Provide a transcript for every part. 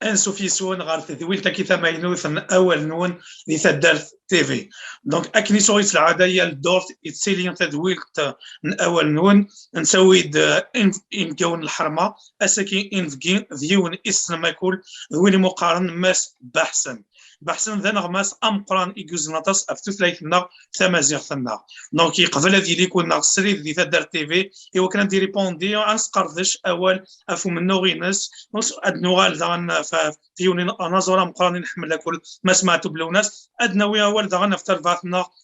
انسوفيسون غار تذويل كي ثماينوث اول نون دي تدارت تيفي دونك اكني سويت العاده هي الدور يتسيلي تذويل اول نون نسوي انكون الحرمه اسكي انفكي ذيون اسم ما يقول ذوين مقارن ماس بحسن ذا نغماس امقران ايكوز نطاس افتوث لايتنا ثمازيغ ثنا دونك يقبل هذه اللي كنا سريد دي تدار تيفي ايوا كان دي ريبوندي انسقردش اول افو من نوغينس ادنوغال دغن فيوني نظره مقارن نحمل كل ما سمعتو بلوناس ادنوي اول دغن في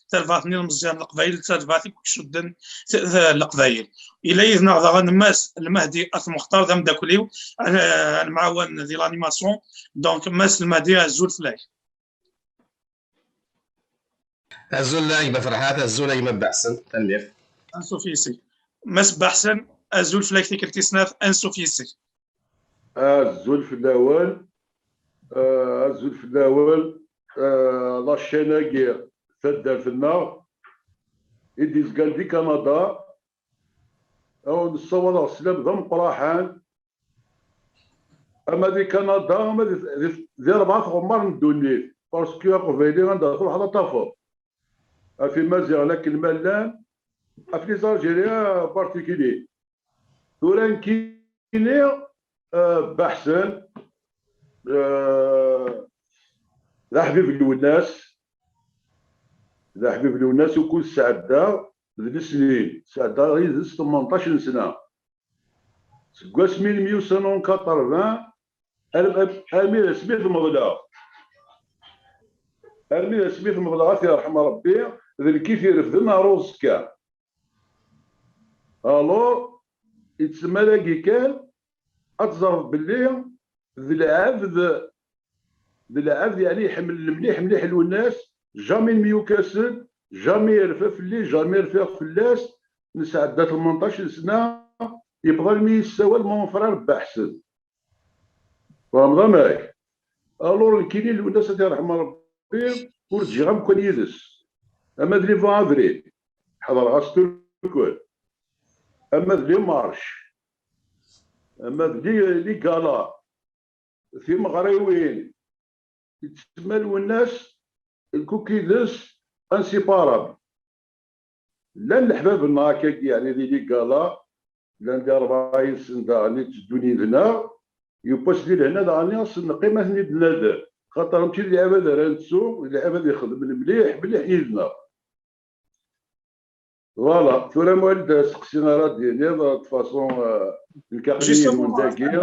تلفاتني المزيان القبائل تلفاتي شدن القبائل الى اذن دغن ماس المهدي المختار ذم داكوليو المعاون ديال الانيماسيون دونك ماس المهدي الزول فلاي الزول يبقى فرحات الزول يبقى بحسن تنليف انسوفيسي ماس بحسن الزول فلاي تيك التسناف انسوفيسي الزول في الاول الزول في الاول لاشيناكي تدار لنا يديز قال دي كندا او نصور السلام ذا مقراحان اما دي كندا اما دي 4 غمار ندوني باسكو قبيلي غندخلو على طافو في مازيغ لكن مالان في لي زالجيريا بارتيكولي وران كيني بحسن ذا حبيب الوناس وكل سعدة ذي سنين سعدة غير 18 سنة سكواس 1980 أمير سميث المغلا أمير سميث المغلا يرحم ربي ذي كيف يرفدنا روز كان الور يتسمى لاكي كان أتزرف باللي ذي العبد يعني يحمل مليح الوناس جامي ميوكاسل جامي يرفع في الليل جامي يرفع في اللاس نسعدات 18 سنه يبغى المي يساوى مون فرار بحسن فهمت معاك الور كاينين الوناس الله يرحم ربي ورجي غنكون يدس اما دلي فافري حضر غاستو الكل اما دلي مارش اما دلي كالا في مغريوين يتسمى الوناس الكوكيدس انسيبارابل لا الحباب هكاك يعني لي كالا لا ندير 40 سنه داني تدوني هنا يباس لي هنا داني اصلا قيمه نادر خاطر مشي العباد راه نتسوق العباد يخدم مليح يدنا فوالا ثورا والد سقسينا راه ديالي دو فاسون الكاقليه المنداكيه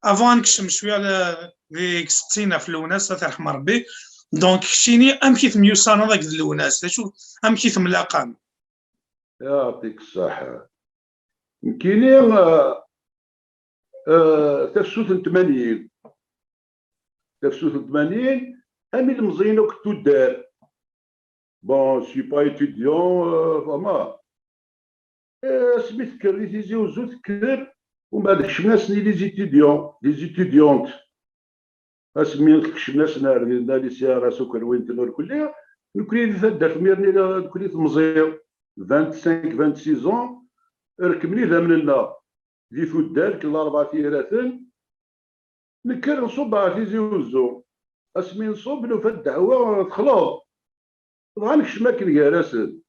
افون نكشم شويه على لي ستينا في الوناس الله يرحم ربي دونك شيني امكيت ميوسانا داك الوناس شوف امكيت ملاقام يعطيك الصحه كاينين تفسوت 80 امي المزينه كنتو دار بون سي با ايتيديون فما سميت كريتي زوزو تكر ومن بعد كشفنا سني لي زيتيديونت اسمي كشفنا سنا لي سياره سكر وين تنور كلها نكري تدار ميرني كلي مزير 25 26 ركبني ذا مننا دي فودال كل 4 تيراتن نكر نصب على زوزو اسمي نصب له في الدعوه تخلط طبعا الشماكل يا راسل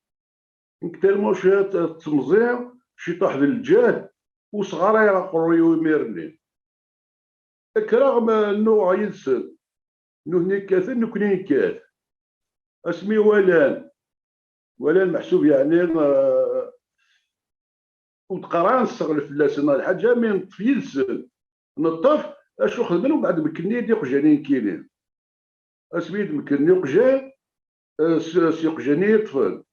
نكتر موشات تمزيع شي طاح للجاد وصغار يقريو يميرني رغم النوع يلسن نهني كاثن نكوني كاث اسمي ولان محسوب يعني وتقرا نستغل فلاسنا الحاجه من يلسن نطف اشو خدمنا ومن بعد مكني ديق جانين كيلين اسمي مكني وقجان سيق جاني طفل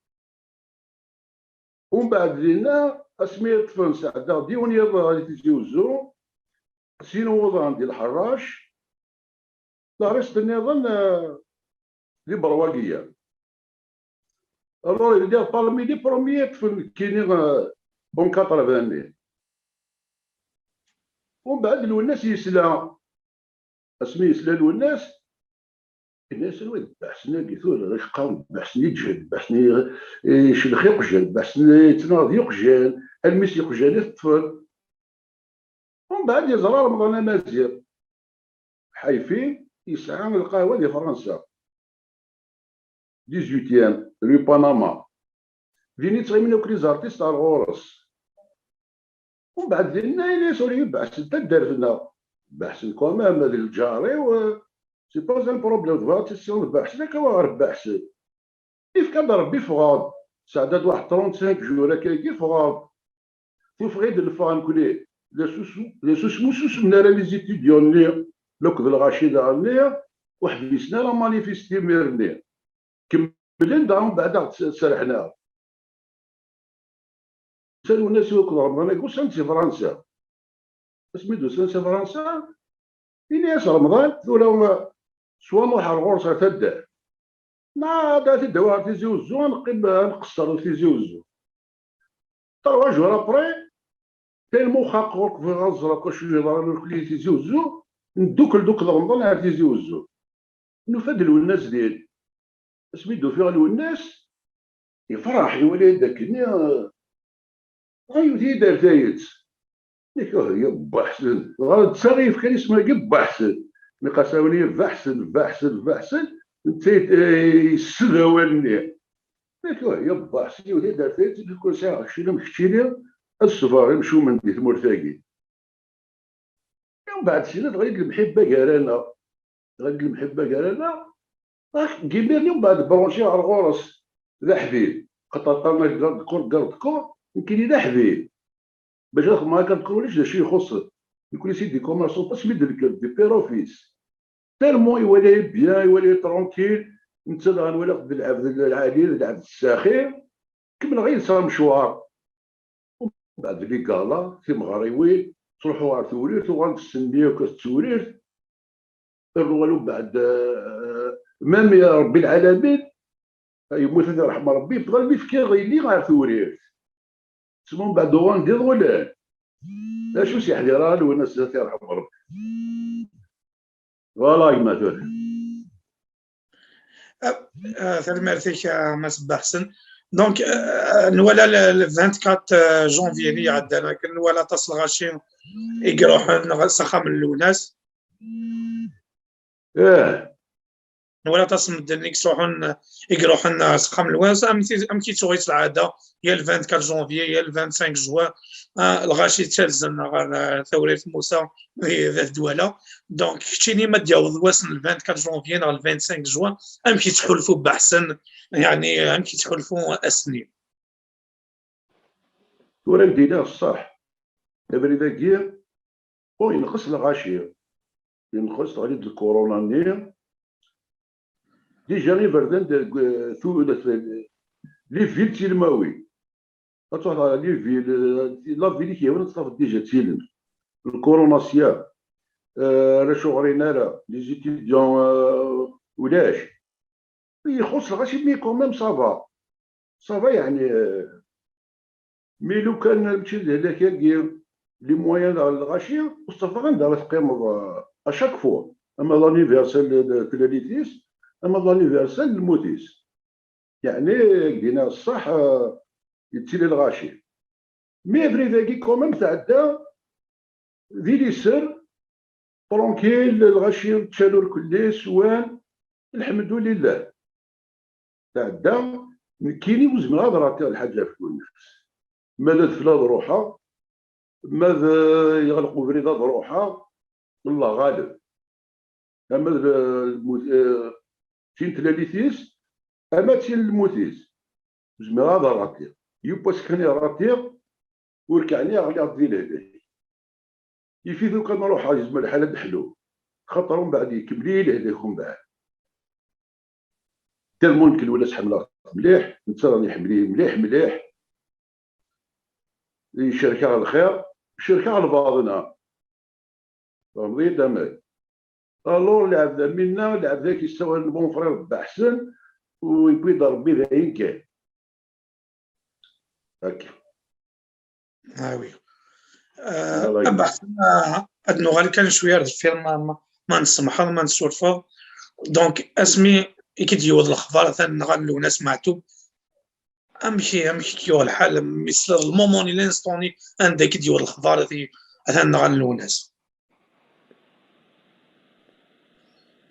ومن بعد لينا اسمي طفل سعدا ديون يضا تيزوزو سينو وضع عندي الحراش دارست النظام لي برواقيه الور يدير بالمي دي بروميي طفل كاينين بون 80 ومن بعد الناس يسلا اسمي يسلا الناس الواد بحسن قيثور يشقاو بحسن يجهد بحسن يشلخ يقجل بحسن يتناض يقجل الميس يقجل الطفل ومن بعد يزرى رمضان مازير حيفي يسعى القهوه ديال فرنسا 18 رue باناما فيني تغيمنو كري زارتيست على الغورس. ومن بعد ديالنا الى سوري بحث حتى دارتنا بحث كومام هذا الجاري و سي با ان بروبليم دو فاتيسيون بحث ذاك هو غير بحث كيف كان ربي فغاض سعدات واحد 35 جور هكاكي فغاض تفغيد الفان كلي لي سوس من لي زيتيديون لي لوك الغاشي دارني وحبسنا لا مانيفيستي ميرني كملين داهم بعد سرحنا سالوا الناس ياكل رمضان يقول سنتي فرنسا سميتو سنتي فرنسا الياس رمضان ولا سوا نروح على الغرصه تدا ما دات الدوار تيزي وزو نقصر تيزي وزو 3 جور ابري تيلمو خاقوك في غزره كلشي يضرب كلي تيزي وزو ندوك رمضان عاد تيزي وزو نفاد الناس ديال سميتو فيها الناس يفرح يولي داك غيودي دار تايت ديك هي بحسن غاد تسغيف كان اسمها كي بحسن مقاساوني بحسن انت يسداولني ديك هي بحسن يودي دار تايت كل ساعه شنو مشتي الصفار يمشيو من ديك مرتاقي ومن بعد سينا غيد المحبه قالنا كيميرني ومن بعد برونشي على الغرس ذا حبيب قطعنا كور يمكن ذا حبيب باش ما كنقولش شي يخص يكون سيدي كوميرسون باش ميد دي بيروفيس تالمون يولي بيان يولي ترونكيل انت غنولي قد العبد العادي العبد الساخر كمل غير صار مشوار ومن بعد لي كالا في مغريوي تروحوا على توريت وغنستنيو كتوريت الرولو بعد مام يا ربي العالمين يموت الله يرحم ربي بغا المفكي غيلي غير توريت سمون بعد دوان ديال ولا شو سي حديران والناس يرحم ربي فوالا كما تقول ثلاث مس بحسن دونك نولا 24 جونفي اللي عندنا نولا تصل غاشي يقروح سخام اللوناس ولا تصمد دنيك سروحون يقروحن سخام الواس امكي تسويت العاده هي 24 جونفي هي 25 جوان الغاشي تلزم ثورة موسى ذات الدوله دونك كتشيني ما دياوض واسن 24 جونفي نهار 25 جوان امكي تحلفوا بحسن يعني امكي تحلفوا اسنين ورا دينا الصح دابا داكيا ينقص الغاشي ينقص على الكورونا نير ديجا غير بردان لي فيل تيلماوي تروح على لي فيل لا فيل كي هو تصرف ديجا تيلم الكورونا سيا راه شغرينا راه لي زيتيديون ولاش يخص الغاشي مي كوميم صافا يعني مي لو كان نمشي لهداك لي مويان على الغاشي مصطفى غندار تقيم اشاك فوا اما لانيفيرسال تلاليتيس اما لانيفيرسال الموتيس يعني قلنا الصح يتسيلي الغاشي مي فريفاكي كوميم تعدى ذي لي سر ترونكيل الغاشي تشالو الكل سوان الحمد لله تعدى كيني وزمن هضره تاع الحاجه في النفس ماذا تفلاد روحها ماذا يغلقوا فريضه روحها الله غالب اما تين تلاليثيس اما تين الموتيس زمن هذا راتير يباس كان راتير وركعني غادي عطي لهداك يفيدو كان نروح عايز من الحاله بحلو خاطر من بعد يكملي لهداك من بعد تالمون كل ولا حمله مليح انت راني حمليه مليح الشركه على الخير الشركه على بعضنا فهمتي تمام الور اللي عبدا منا اللي عبدا كيستوى البون فرير بحسن ويبغي ربي ذاين كان هكا وي بحثنا ادنو غالي كان شويه الفيلم ما نسمحها ما نسولفها دونك اسمي كي يوض الاخبار ثاني ناس معتوب امشي كيو الحال مثل المومون لانستوني عندك ديال الاخبار ثاني غنلو ناس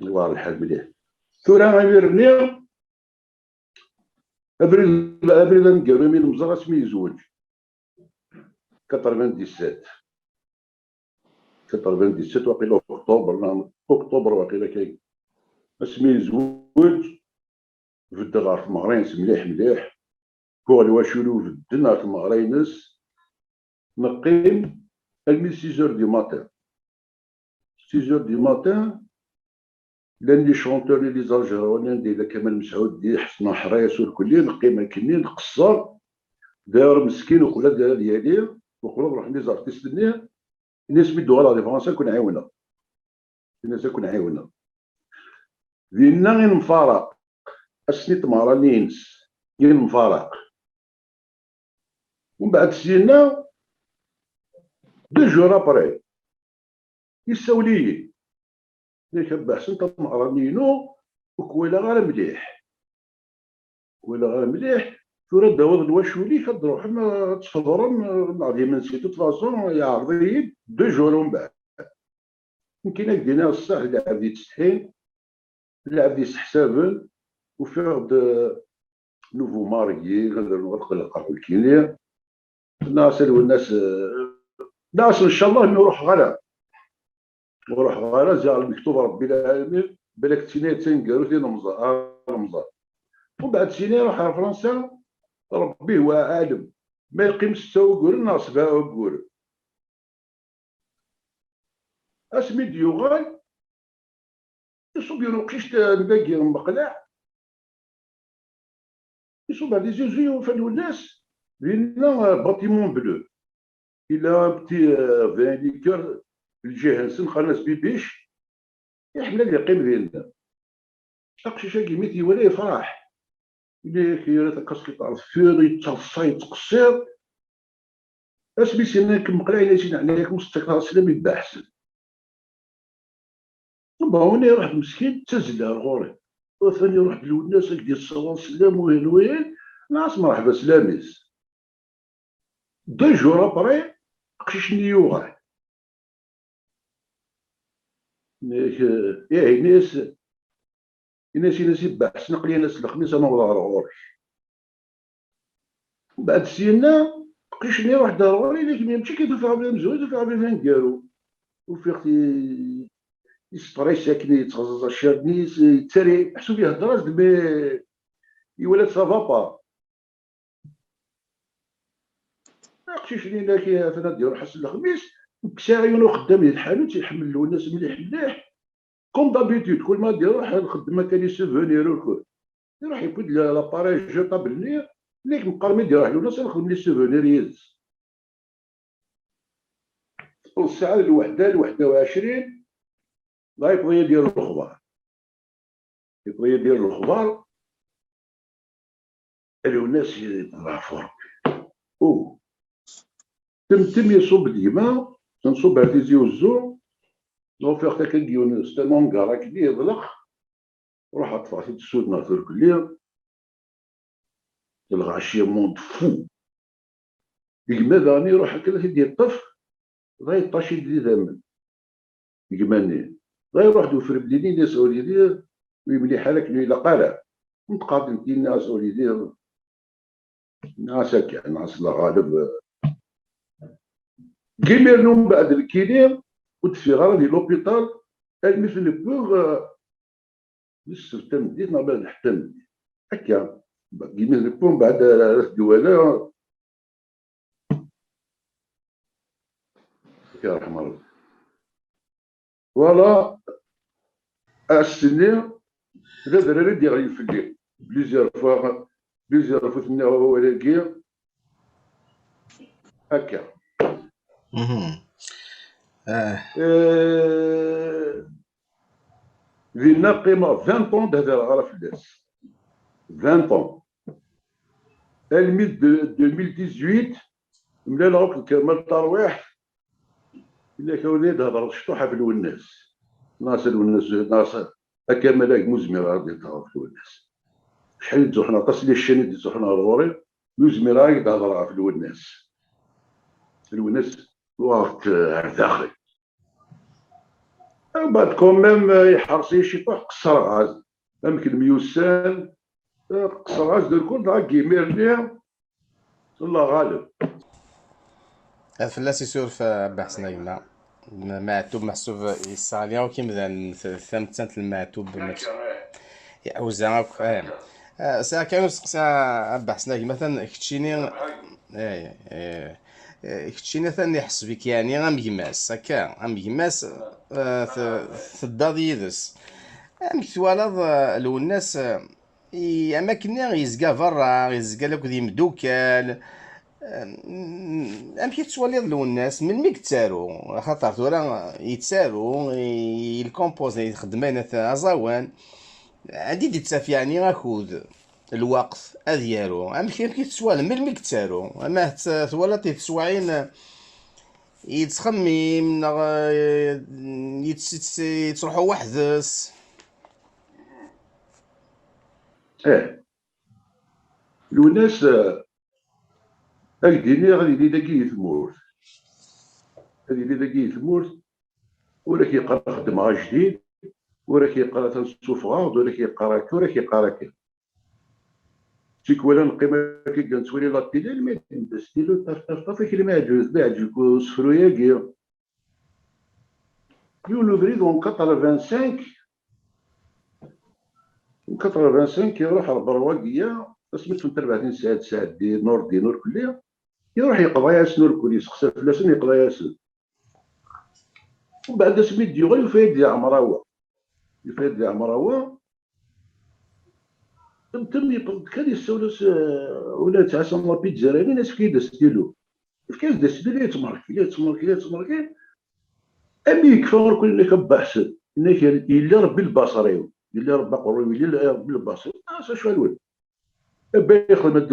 الله الحال مليح. ثورة غيرني ابريل نقالو من مزرعة سميزوج 97 واقيلا اكتوبر واقيلا كاين سميزوج فد غار في مغرينس مليح هو الواشولو فدنا في مغرينس نقيم المي 6 دو ماتان 6 دو ماتان لان لي شونتور لي زالجيرونيان ديال كمال مسعود دي حسن حريص والكلين نقيم كني نقصر دار مسكين وقلا دار ديالي وقلا نروح لي زارتيست دنيا الناس مدوا على فرنسا كون عاونا الناس كون عاونا لينا غير مفارق اسنيت مارانينس غير مفارق ومن بعد سينا 2 جور ابري يساولي ياك بحسن تمارانينو وكويلا غير مليح ثورة داود الواشولي كتروح تفضرم نعطي من سيتو تفاصون يعرضي 2 جور ومن بعد يمكن دينا الصح لعب دي تسحين لعب دي حسابن وفيغ نوفو ماريي غنغلق القهوة الكينية الناس ان شاء الله نروح غالا جا المكتوب ربي العالمين بالك تيني تنقالو ديال رمضان ومن بعد تيني روح فرنسا ربي هو عالم ما يقيم 6 وقور ناقص 7 وقور اسمي ديوغال يصوب يروقيش نباقي مقلع يصوب هادي زوزو فالو الناس لينا باتيمون بلو إلا بتي فانيكر الجهه نسن ناس بيبيش يحمل اللي يقيم ديالنا اقشيشه كيميتي ولا يفرح اللي كيرا تقص تعرف فير يتصفى يتقصر اسمي سينا كمقلع ينسين عليكم استقرار سلام يبقى احسن هوني يروح مسكين تزلا غوري وثاني يروح للناس ديال الصلاه سلام وين ناس مرحبا سلاميس 2 جور ابري قشيش نيوغال يا ناس بحث نقلي ناس الخميس انا ولا غوري بعد سينا قشيش نروح دار غوري لكن يمشي كيدفع بلا مزوج يدفع بلا نكارو وفي اختي يسطري ساكني يتغزز الشرنيس يتري حسوا فيه الدراج مي يولد سافا با قشيش لينا كي فنا ديالو حسن الخميس كساعيون وخدام الحانوت يحملوا الناس مليح كوم دابيتود كل ما دير روح الخدمه كان يسوفونير والكل يروح يفوت لاباري جوطا بالنير ليك مقارمي يروح له الناس نخدم لي سوفونير يهز الساعه الوحده 21 لا يبغي يدير الخضار الو الناس يضعفوا ربي تم يصب ديما تنصب هذه زيوزو لو في وقتها كنجيو ستالمون كارا كبير يضلق روح اطفال تسود ناثور كليا الغاشيه موند فو يقما ذاني يروح هكذا يدير الطفل غاي طاشي يدي ثمن يقماني غاي يروح دو فربليني ناس وليدي ويملي حالك إلا قالع نتقابل كي الناس وليدي ناس هكا ناس لا غالب كيما نوم بعد الكينير كنت في غرض لوبيتال مثل بوغ السلطان ديت نعمل نحتم هكا كيما نكون بعد الدواله يا رحم الله فوالا السنه هذا دراري ديالي في الليل بليزيور فوا ثنا هو لاقي هكا لينا قيمه 20 طون هذا الغرا في الناس 20 طون 2018 ملي العقل كمال الترويح الا كان يهضر شطوحه في الوناس ناس هكا ملاك مزمره غادي تهضر في الوناس شحال تزوحنا تصلي الشني تزوحنا الغوري مزمره غادي تهضر في الوناس وقت داخل بعد كوميم يحرصي شي طوح قصر غاز يمكن ميوسان قصر غاز دو الكل دا كيميرني الله غالب. فلاس يسولف بحثنا يما معتوب محسوب يساليا وكيم ذا ثمتنت المعتوب يعوزا ساعة كانوا سقسا بحثنا مثلا كتشيني كتشيني ثاني يحس بك يعني غامجماس هكا غامجماس تداد يدس توالد لو الناس اماكن يزقا برا يزقا لك ذي مدوكال امشي تسواليض لو الناس من ميك تسارو خاطر تورا يتسارو الكومبوزي يخدمين ازاوان عندي دي تساف يعني غاكود الوقت اذيارو امشي تسوال من ميك تسارو اما تسوالا تسواعين يتخمم يتروحوا وحدس لو الناس اكديني غادي يدي داكي ثمورت غادي يدي داكي ثمورت ولا كيقرا خدمه جديد ولا كيقرا تنسوفغارد ولا كيقرا كي ولا كيقرا كي تيك ولا نقيم كي كنتولي لا تيلي الميدان دستيلو طاف كي ما يعجبك سفرويا كي يولو بريد اون 85 يروح للبرواقيه سميتو 34 ساعه 9 دي نور كليه يروح يقضي ياسن الكل يسقسى فلاسن يقضي ياسن ومن بعد سميت ديغا يفايد ديال عمراوه تم كان يسولس ولا تعسى لا بيتزا راني ناس كيدس ديالو كيف داس ديالو يتمرك امي يكفر كل اللي كبحسن انك الا ربي البصري الا ربي قروي الا ربي البصري شنو با يخدم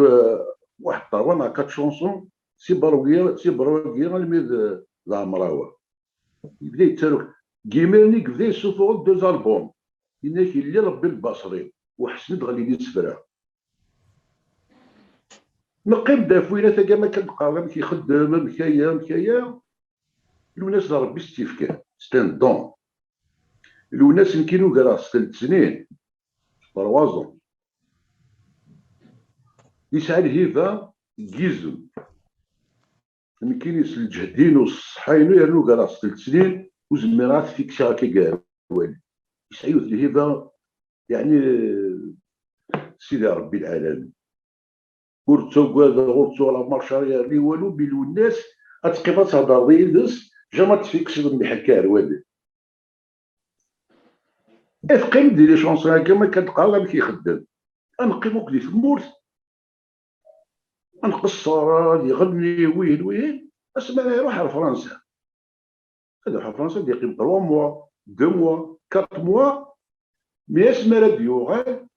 واحد الطروان كات شونسون سي بروغيا الميد العمراوه يبدا يتسالك كيميرني بدا يسوفو دوز البوم انك الا ربي البصري وحسن غادي لي سفرا نقيم دافوينه تا كاع ما كنبقى كيخدم مكايا الناس ربي استيفكا ستان دون الناس كيلو كراس 3 سنين 3 يسعى الهيفا كيزم يمكن الجهدين والصحاين يرنو كراس 3 سنين وزميرات فيك شاكي كاروالي يسعيو الهيفا يعني سيدي ربي العالمين غورتو على مارشاريا اللي والو بيلو الناس اتقيبا تهضر ديدس جا ما تفيكش بحال روالي افقيم دير لي شونسون هكا ما كتلقى ما كيخدم انقيموك دي ثمورت نقصر يغني وين اسمع يروح لفرنسا يروح لفرنسا يقيم 3 موا 2 موا 4 موا مي اسمع راه ديوغال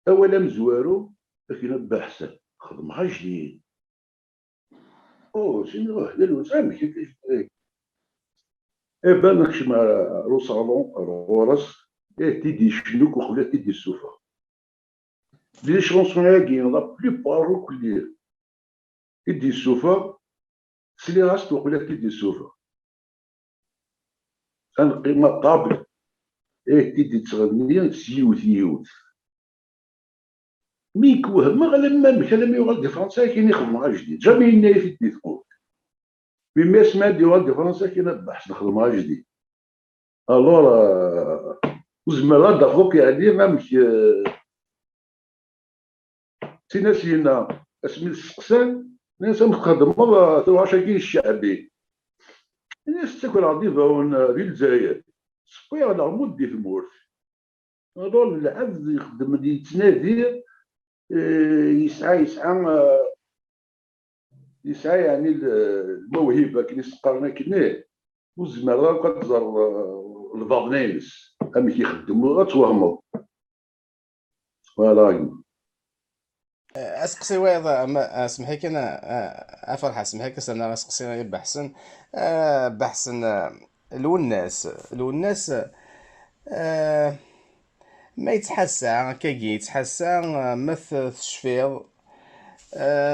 اولا مزوارو لكن بحث خدمها جديد شنو هذا سامي كيف بان نكشم رو صالون ورس تيدي شنوك وخلا تيدي السوفا لي شونسون هاكي لا بليبار كلير تيدي السوفا سلي راست وخلا تيدي السوفا كنقيم قابل تيدي تغني سيوت ميك وهم غلما مكلم يغال دي فرنسا كاين يخدم جديد جامي يناي في دي تقول مما سمع ديال دي فرنسا كاين بحث نخدم جديد الور وزمالا دافوك يعني ما مش سينا اسمي السقسان ناس مخدم تو عشاكي الشعبي الناس تاكل عضيفه في الجزائر صفي على عمود دي ثمورت الور العبد يخدم يتنادي يسعى يعني الموهبه كي سقرنا كنا وزمرا كتزر البابنيس هم كيخدموا غتوهموا فوالا اسقسي وايض اسمحي انا افرح اسمحي انا اسقسي بحسن بحسن الوناس ما يتحسى كاكي يتحسى مثل تشفيض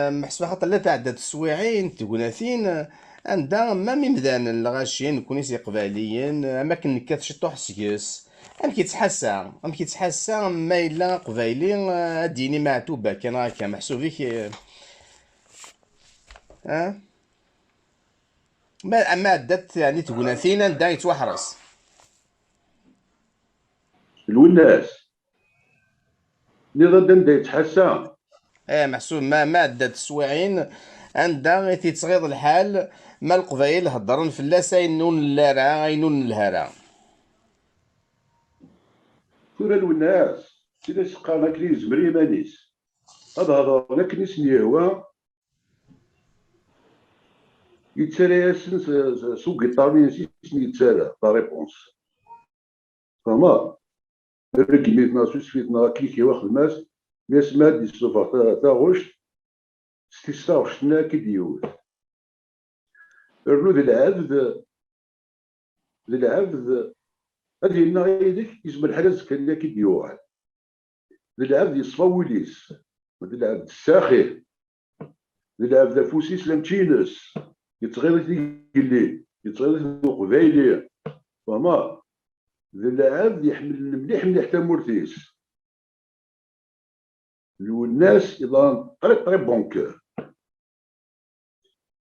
محسوبة خاطر لا تعدد السواعين تقولاتين عندها ما ميمدان الغاشين كونيس قباليين اما كنكات شطوح سكيس ام كيتحسى ما الا قبايلي ديني معتوبه كان هكا محسوبيك ها ما عدت يعني تقناثينا دا يتوحرس الوناس اللي غدا نبدا يتحسى محسوب ما عدت السواعين عندها غي تيتصغيض الحال ما القبايل هضرن فلاس اينون اللارع اينون الهرع كورا الوناس سيدي سقانا كلي زمري مانيس هذا هضر لك نيس نيهوا يتسالى ياسن سوق الطامين سيس يتسالى لا ريبونس فما ركبيتنا سوسفيتنا كيكي واخد الماس ماس ماد يسوفا تا غشت ستيستاوشتنا كي ديوت الرود العبد هذه لنا يديك يسمى الحرز كان كي ديوعد العبد يصفى وليس العبد الساخي العبد فوسيس لمتينس يتغير الليل يتغير قبايلي فما العبد يحمل مليح مليح حتى مورتيس والناس اذا طريق بونكور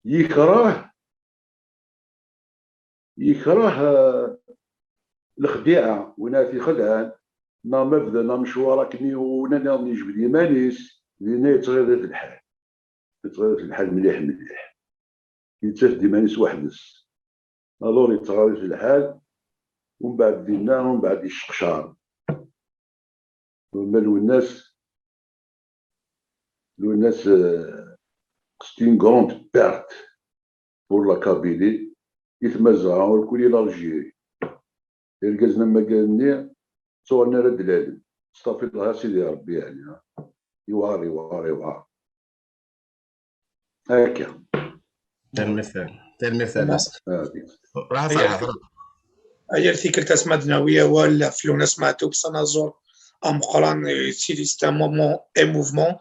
يكره الخديعه ونا في خدعان نا مبدا نا مشوارا كني ونا نجبد يمانيس لنا يتغير في الحال مليح مليح يتسد يمانيس وحدس الور يتغير في الحال ومن بعد دينا ومن بعد يشقشار مال الناس c'est une grande perte pour la Kabylie يتمزعوا الكل الى الجيري الكازنا ما قالني صورنا رد العلم استغفر الله سيدي ربي يعني يوار هكا المثال بس راح صراحه هي ارتيكل تسمى دناويه ولا فلونا سمعتو بسنازور ام قران سيليست مومون اي موفمون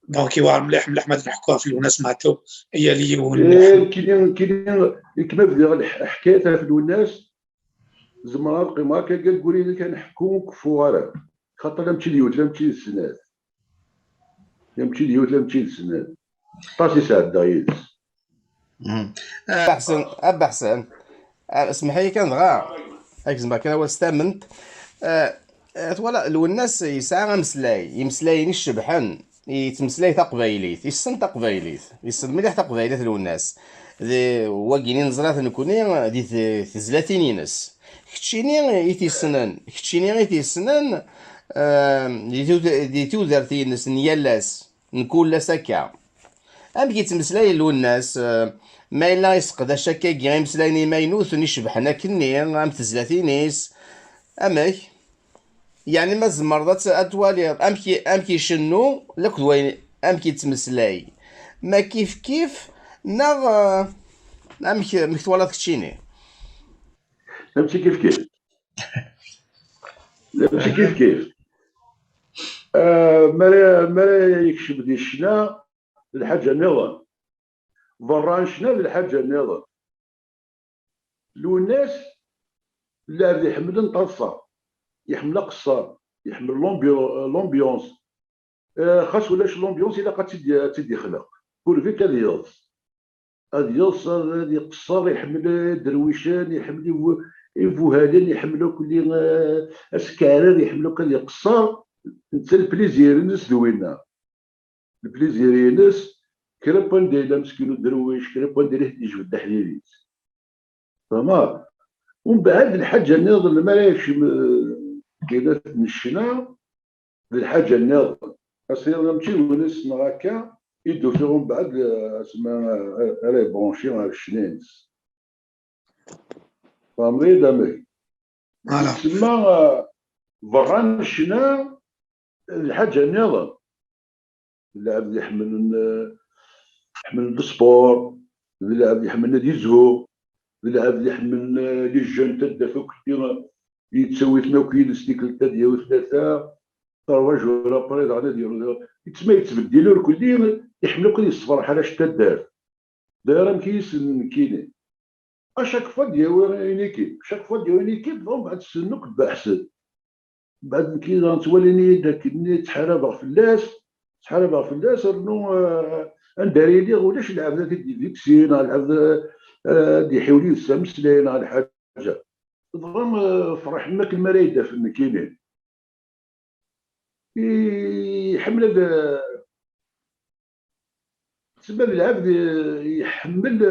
دونك يوار مليح ما نحكوها في الناس سمعتو هي لي كاين كما بدا حكايتها في الناس زمرا القيمه قال قولي لي كنحكو كفواره خاطر لم تشديوت لم تشد السنات طاسي ساعه دايز أبا حسن اسمح لي كان غا اكزما كان هو استامنت ولا الناس يسعى يمسلاي الشبحان يتمسلاي تقبايليت يسن تقبايليت يسن مليح تقبايليت الناس واكيني نزرات نكوني دي تزلاتيني ناس كتشيني يتيسنن دي تودرتي ناس نيالاس نكون لا سكا ام كيتمسلاي الناس ما الا يسقد شكا كي يمسلايني ما ينوث يشبحنا كني ام تزلاتينيس امك يعني ما زمرضات اتوالي ام كيشنو لك وين ام كيتمسلاي ما كيف ناغ ام مكتوالات كتشيني نمشي كيف ما يكشف دي الشنا الحاجه النظام بران شنا الحاجه النظام لو الناس لا يحمل نطصا يحمل قصار يحمل لومبيونس خاص ولاش لومبيونس الا قد تدي خلق كل فيك هذه يوص هذه قصار يحمل درويشان يحمل يفوهالين يحملوا كل اسكارر يحملوا كل قصار انت البليزير الناس دوينا البليزير الناس كربان ديلا مسكين درويش كربان ديلا يجبد حليليت فما ومن بعد الحاجه الناظر ما لاش كاينه نشنا الحاجه الناظر اصلا نمشي وناس هكا يدو فيهم بعد اسمها راه برونشي على الشنينس فهمتي دامي تسمى بران الشنا الحاجه الناظر اللاعب يحمل السبور اللاعب يحمل دي زهو اللاعب يحمل لي جون تدافع كثير يتسوي 2 كيلو ستيكل تديا وثلاثه رواج ولا بريد على ديالو يتسمى يتبدلوا الكل يحملوا كل الصفر حالاش تدار دايره مكيس كاينين اشاك فوا ديال اون ايكيب شاك فوا ديال اون ايكيب دونك بعد تسنوك بحسن بعد كي غنتوليني داك الني تحارب فلاس انه نداري لي ولاش نلعب هذيك دي فيكسين نلعب دي حيولي السمسلين على حاجه ضرام فرح ماك المرايده في كاينين يحمل تسمى العبد يحمل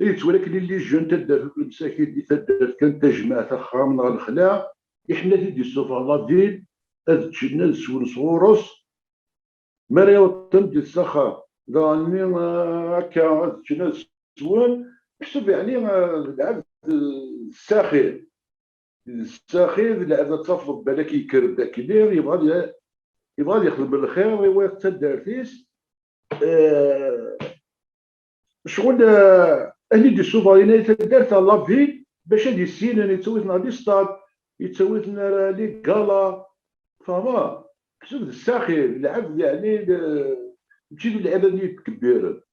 ولكن اللي جون تدار في المساكين اللي تدار كان تجمع تخام على الخلاع يحمل يدي السوفا لافيل هاد تشنا سول صورس مريا وطن ديال السخا داني هكا تشنا سوال يحسب يعني العبد الساخر العبد تفضل بالك يكرب داك الليل يبغى يخدم بالخير ويوقف تدارتيس شغل اهلي دي السوفاينات دارت لافيل باش هادي السين اللي تسويتنا لي ستاد يتسويتنا لي كالا فما حسب الساخر العبد يعني تجي اللعبه اللي كبيره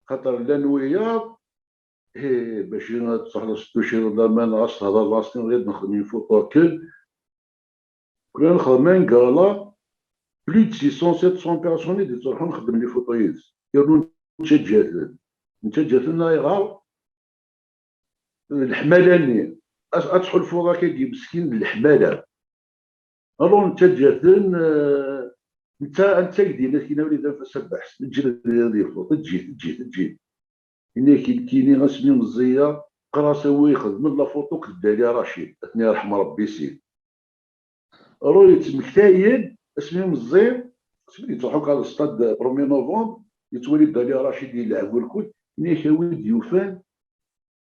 خاطر لا نويا باش تخلص توشي ولا ما نعرفش هذا لاصين غير نخدم فوق كل كنا نخدم كالا بلو دو 600 700 بيرسون اللي تروحوا نخدم لي فوطويز يقولوا انت جات لنا يغار الحمالاني ادخل فوق كي مسكين الحماله الو انت جات انت كدينا كاين وليد فسبح تجري هذه فوق تجي هنا كايني غاسمي مزيه قراصه هو يخدم لا فوتو كدالي رشيد الله يرحم ربي سي الو يتمكتاين اسمي مزيه اسمي تروحوا على الاستاد 1 نوفمبر يتولي دالي رشيد يلعبوا الكل هنا كاوي ديوفان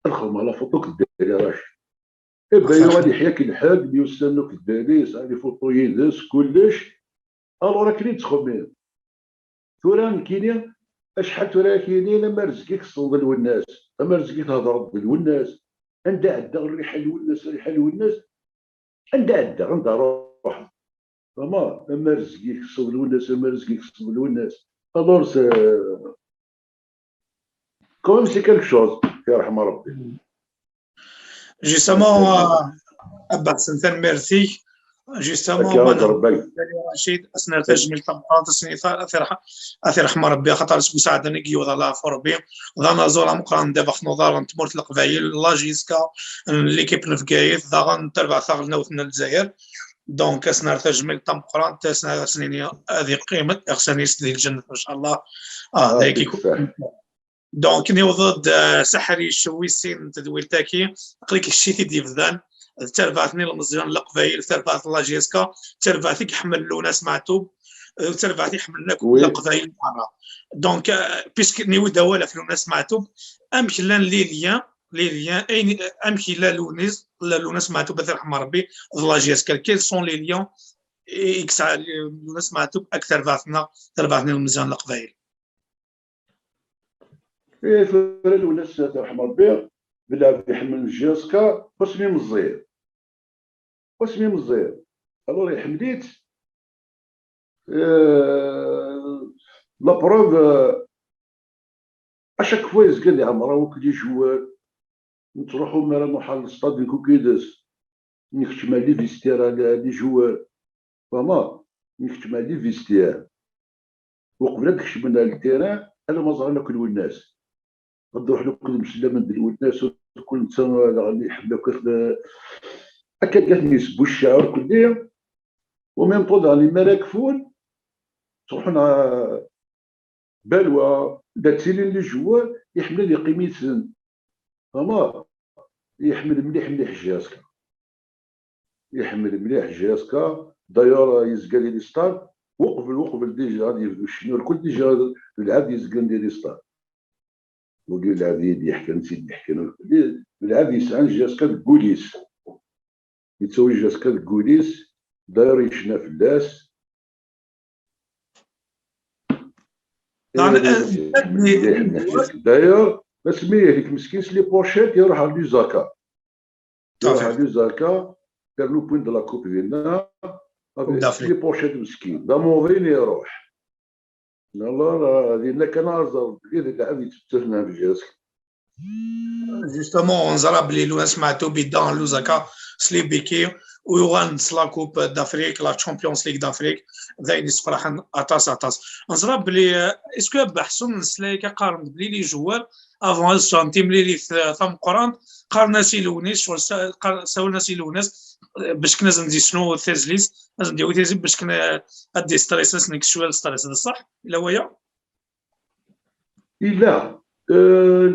الخدمه على فوتو كدالي رشيد باين غادي يحياك الحال بيوسنوك الدالي صافي فوتو يدس كلش الو راه كاين تخمم ثوران كاينين شحال ثورا كاينين لما رزقك تصوب الناس لما رزقك تهضر بالناس عند عدا الريحه الوناس عند عدا روح فما لما رزقك تصوب الناس الور كوم سي كالك شوز يرحم ربي جوستومون ابا حسن ميرسي جوستومون رشيد اثناء تجميل طبقات اثي رحمه ربي خاطر مساعدني كيو لا فوربي ضانا زولا مقران دابا خنوضار نتمرت القبايل لا جيسكا ليكيب نفكايت ضاغن تربع ثاغ نوثنا الجزائر دونك اثناء تجميل طبقات اثناء سنين هذه قيمه اغسانيس ديال الجنه ان شاء الله ذاك يكون دونك نيوضد سحري الشويسين تدويل تاكي قليك الشيتي ديفذان تربعتني المزيان لقبايل تربعت الله جيسكا تربعتي كيحمل ناس معتوب تربعتي حملنا كل قبايل برا دونك بيسك نيو دوله في ناس معتوب امكن لان لي ليان اين امكن لا لوناس معتوب يرحم ربي الله جيسكا كيل سون لي ليان اكس ناس معتوب اكثر تربعتني المزيان لقبايل فرد وناس ترحم ربي بلا يحمل الجيسكا واسمي مزير الور حمديت لا بروف اشاك فوا يزقل لي عمرها وكلي جوال نتروحو مرا نروحو للسطاد نكون كيدس نكتم لي فيستير على لي جوال فما نكتم لي فيستير وقبل كشمنا للتيران انا ما زعلنا كل الناس غادي نروح لكل مسلمه نديرو الناس وكل انت غادي يحبك هكا قالت يسبوا الشعر كليا وميم طول راني مراكفون تروحنا بلوى داتيلين لي جوا يحمل لي قيمه فما يحمل مليح جاسكا دايور يزقل لي ستار وقبل ديجا غادي يبدو شنو الكل ديجا العاد يزقل لي ستار ودي العبيد يحكي نسيت نحكي العبد يسعى جاسكا الكوليس يتسوي جاسكا الكوليس داير يشنا في الناس داير اسميه هذيك مسكين سلي بوشيت يروح على لوزاكا دار لو بوين دو لا كوب ديالنا سلي بوشيت مسكين دا مورين يروح والله هذه الا كان ازر كذا اللعب يتفتحنا في جهازك. جوستومون on زرا بلي لو سمعتو بيدان لوزاكا سليبيكي ويوغان لا كوب دافريك لا تشامبيونز ليغ دافريك زاين يسفرحن اطاس نزرا بلي اسكو بحسن نسلايكا قارن بلي لي جوار افون الشانتي ملي لي ثم قران قارنا سي لونيس شغل ساولنا سي لونيس باش كنا ندي شنو تيزليس لازم نديرو تيزي باش كنا ادي ستريس نيك شويه الستريس هذا صح الا ويا الا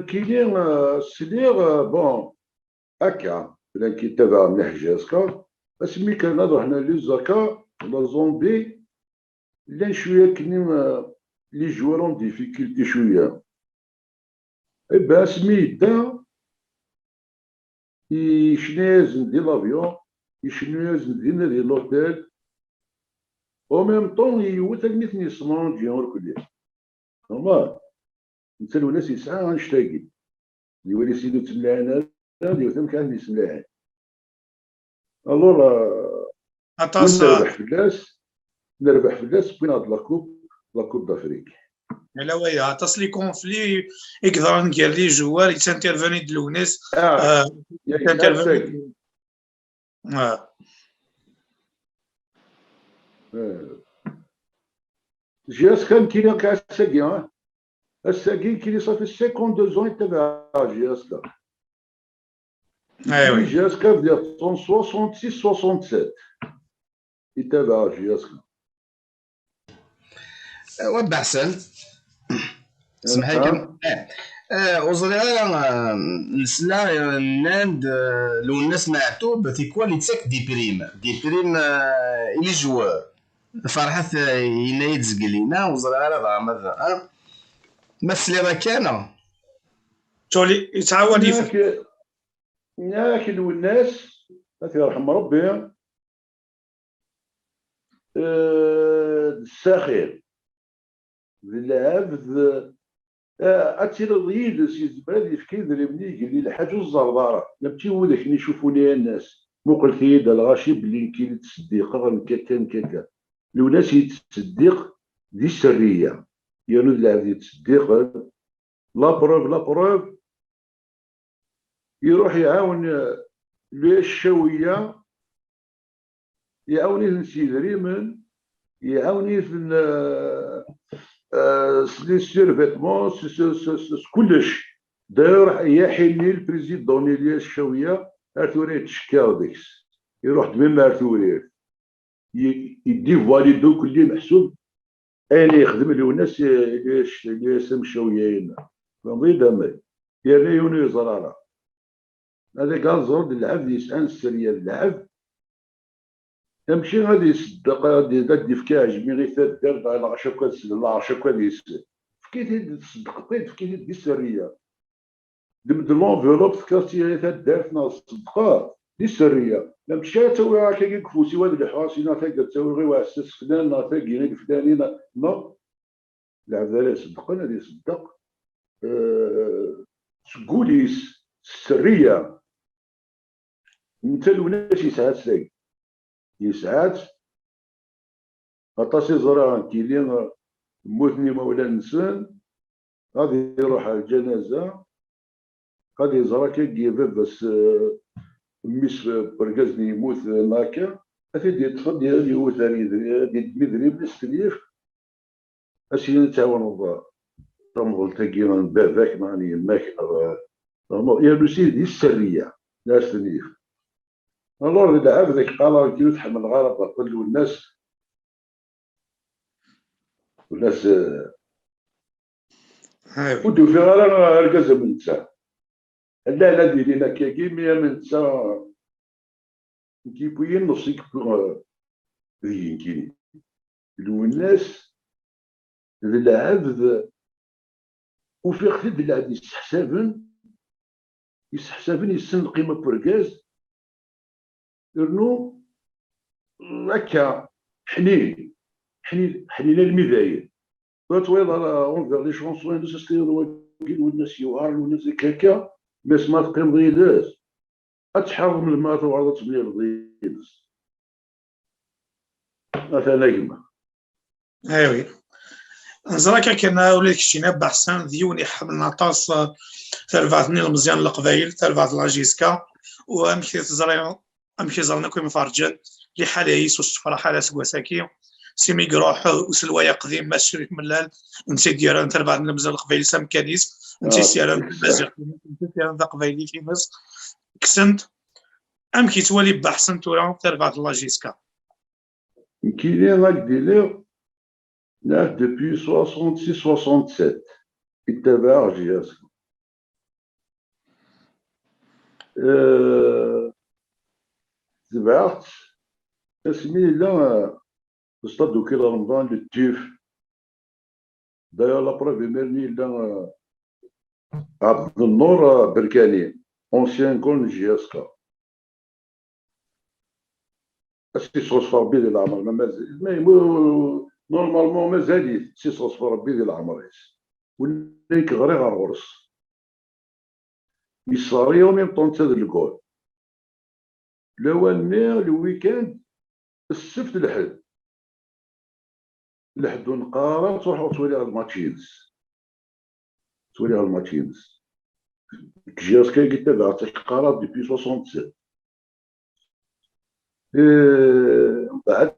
كاينين السليغ بون هكا الا كيتابع مليح جهازك اسمي كان هذا حنا لي زاكا ولا زومبي لا شويه كاينين لي جوارون ديفيكولتي شويه إبا اسمي يدا يشناز دي لافيون يشناز دي لوتيل او ميم طون يوت المثني يصنعون جيون كلي نورمال انت الناس يسعى غنشتاقي يولي سيدو تملاعن هذا يوثم كان يسملاعن الور اطاس نربح في الناس بين هاد لاكوب دافريك الا ويا اطاس لي كونفلي يقدر ندير لي جوار يتانترفوني د لونيس يتانترفوني جياس كان كاين كاع الساكي الساكي كاين صافي 52 زون يتبع جياس كا ايوي جياس كا بدا 66 67 يتبع جياس كا وبحسن سمح لي وزريرا نسلا ناند لو الناس معتوب تيكوالي تسك دي بريم إلي جوار فرحت ينايد زقلينا وزريرا غامض مثلي راه كان تولي يتعاود ياك الناس الله يرحم ربي الساخر العبد اتيرضيد سي زبال يفكي دريبني قال لي الحاج الزرباره نمتي ولك يشوفوني الناس مقل كيد الغاشي بلي كاين تصديق كان لو ناس يتصدق دي السريه يانو العبد يتصدق لا بروف يروح يعاون لي الشويه يعاوني نسي دريمن يعاوني في لي سيرفيتمون كلش داير يحيني البريزيدون ديال الشويه ارثوري تشكاو ديكس يروح دمي ارثوري يدي فاليدو كلي محسوب اين يخدم له الناس اللي يسم الشويه فنضي دمي يا يوني زراره هذا قال زرد العبد يسأل السريه العبد تمشي غادي يصدق غادي يفكي عجبني غير تدار على 10 كاس لا 10 كاس فكيتي تصدق فكيتي دي السريه دمد لونفلوب فكرتي غير تدار نصدقها دي السريه لا مشى تسوي هكا كفوسي وهاد الحواسينا تقدر تسوي غير واحد السس فلان تاقي غير فلانين نو العبد لا يصدقنا غادي يصدق تقوليس السريه انت الناس يسعد ساي يسعد عطاسي زرع كيلين موتني مولا الانسان غادي يروح على الجنازه غادي يزرع كي بس ميس بركزني يموت ناكا افيدي تفضل ديال يموت ديال مدري بالسليف اسي نتعاون الله تنظل تاكي باباك معني ماك يا لوسي دي السريه لا سنيف الور اذا عبدك قال كي تحمل الغرض قل له الناس ودو في غير الكاز من تسع لا لا ديرينا كي ميا من تسع كي بوين نصيك ذي كيني لو الناس العبد وفي خفيف العبد يستحسبن يسن قيمه بركاز رنو هكا حنين المذايل طويل على اونفير لي شونسون دو سستيرو والناس يوهر والناس هكا باش ما تقيم ضيداس اتحرم من الماء وعرض تبني الضيداس مثلا كما ايوي نزرك كان وليك شينا بحسن ديوني حملنا طاس تلفاتني المزيان القبايل تلفات لاجيسكا وامشي تزري امشي زرنا كوي مفرجل اللي حالة يسوس الصفرة حالة سكواساكي سيمي قروح وسلوايا قديم ما شريك ملال نسي ديالها تلفاتني المزيان القبايل سام كانيس نسي سيارة مازيغ نسي سيارة قبايلي في مصر كسنت ام كي توالي بحسن تورا تلفات لاجيسكا كاينين هاك ديليغ لا دوبوي 66 67 يتبع جياسكا تبعت اسمي لا استاد دوكي رمضان للتيف داير لا بروف ميرني لا عبد النور بركاني اونسيان كون جياسكا سيسوس في ربي ديال العمر مازال نورمالمون مازال سيسوس في ربي ديال العمر وليك غير غرس يصاري وميم طون تاد الكول الاولاني الويكاند السبت الحد ونقارا تروح تولي على الماتشينز جياسكا قلت تبع تقارا ديبي 67 بعد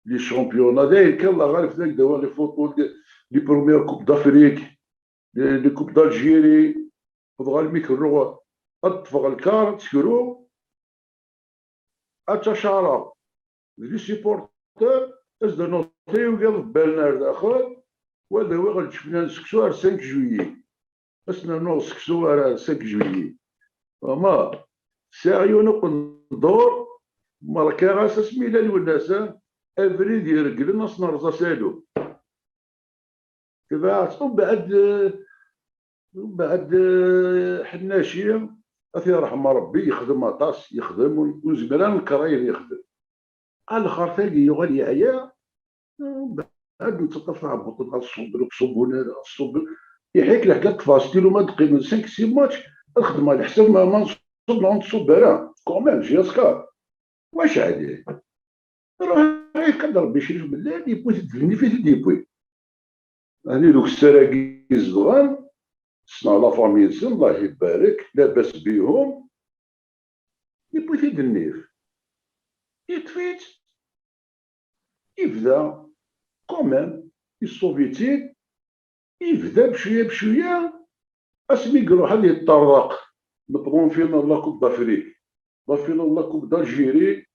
لي شامبيونا داير كان الله غالب ذاك دوا لي فوتبول لي بروميير كوب دافريك لي كوب دالجيري فضغا الميكرو اطفغ الكار تسكرو اتشارا لي سيبورتور ازدر نوتي وقال بالنا داخل وهذا هو غنشوفنا نسكسو 5 جويي اسنا نو سكسو 5 جويي فما ساعيو نقول ندور مركا غاس سميلا الولاسة افريد يرقل نص نرزا سالو تبعت بعد حناشي اثي رحم ربي يخدم اطاس يخدم وزبران الكراير يخدم على الاخر تاقي يغال يعيا بعد نتطفى على بطل الصبونه الصب يحيك لك كفاستيلو ما دقي من 5 6 ماتش الخدمه على حساب ما نصب راه كوميم جياسكا واش عادي راه يقدر ربي يشرف بالله يبوي تدفني في يديبوي هاني دوك السراقي الصغار صنع لا فامي نسن الله يبارك لاباس بيهم يبوي في النيف يطفيت يبدا كوميم السوفيتي يبدا بشويه اسمي يروح هذه يتطرق نطبون فينا لا كوب دافريك فينا لا كوب دالجيري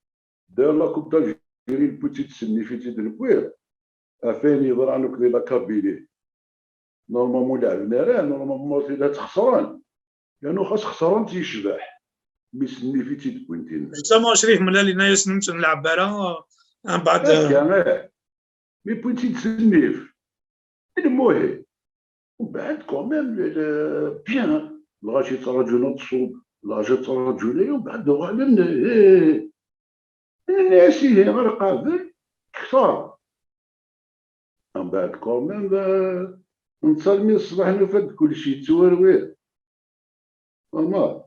دار لا كوب دالجيري البوتي تسني في تيد البوير افاني يضرع نوك لا كابيلي نورمالمون لعبنا راه نورمالمون لا تخسران لانه خاص خسران تيشبح ميسني في تيد بوينتين زعما شريف من اللي نايس نلعب برا من بعد مي بوينتين تسنيف المهم وبعد كوميم بيان لغاشي تراجعنا تصوب لغاشي تراجعنا ومن بعد غالبا الناس هي غير قابل كثار من بعد كوميم نتصلمي الصباح نفد كلشي تواروير اما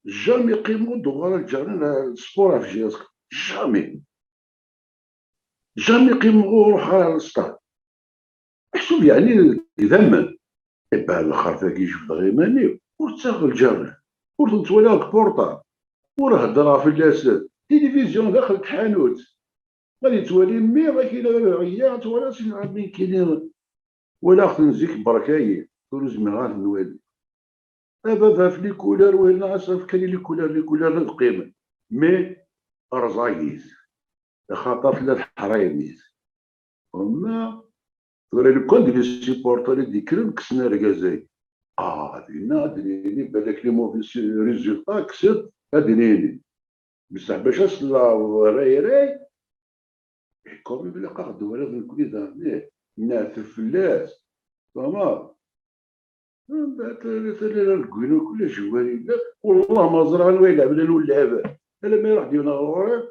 جامي قيمو دوغالا الجارين السبور في جياسك جامي قيمو روح على السطاد محسوب يعني يذمن يبان الاخر ذاك يجبد غيماني ورتاغ الجارين ورتولي بورطا وراه هضره في الاسد تلفزيون داخل الحانوت غادي توالي مي راه كاين عيا توالي شي عامين كاينين ولا خص نزيك بركاي تروز مغال نوالي دابا في لي كولور ولا عصف كاين لي كولور القيمه مي رزايز خاطر لا الحرايميز هما تقول لي كون دي سيبورتور ديكرم كسنا ركازاي دينا دريني بالك لي موفي ريزولتا كسب ادريني بصح باش اصلا راي كومي بلا قاعد ولا كل ذا ناث فلاس فما من بعد الكوينو كل جواري والله ما زرع الويلعب لا اللعبه الا ما يروح دينا غوري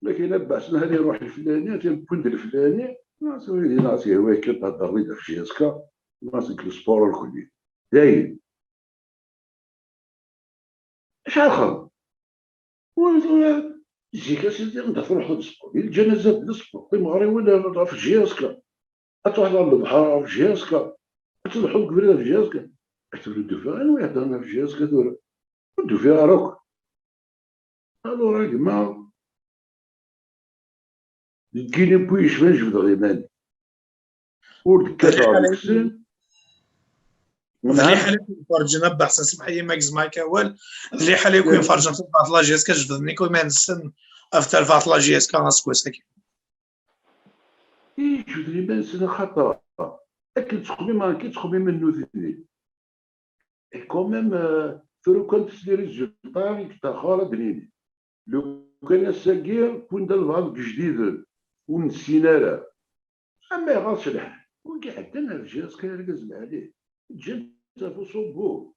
لكن بعثنا هذه يروح الفلاني تنبند الفلاني ناس ويلي ناس هو كتهضر لي في جيسكا ناس السبور الكلي داير شحال خرج يجيك اسيدي ندخلوا حد السبور الجنازات ديال السبور تيمغري ولا في جياسكا تروح للبحر في جياسكا تلحق قبيله في جياسكا تولدوا فيها انا واحد انا في جياسكا دور ولدوا فيها روك الو راك ما كاين بويش ما نجبد غيمان ولد كذا ديك السن اللي حالي فرجنا بحسن سمحي ماكس مايكا وال اللي حالي كوين فرجنا في بعض لاجيس كجبدني كوين ما نسن افتر بعض لاجيس كان سكوسك جبد لي بان سنه خطا اكل تخمي ما كي تخمي منو ثاني كوميم ثرو كنت سدي ريزولطا تاع خالد بنيني لو كان ساكير كون دار الفالك جديد ونسينا راه اما غاش الحال وكاع حتى الجهاز كيركز عليه جا تافو صوبو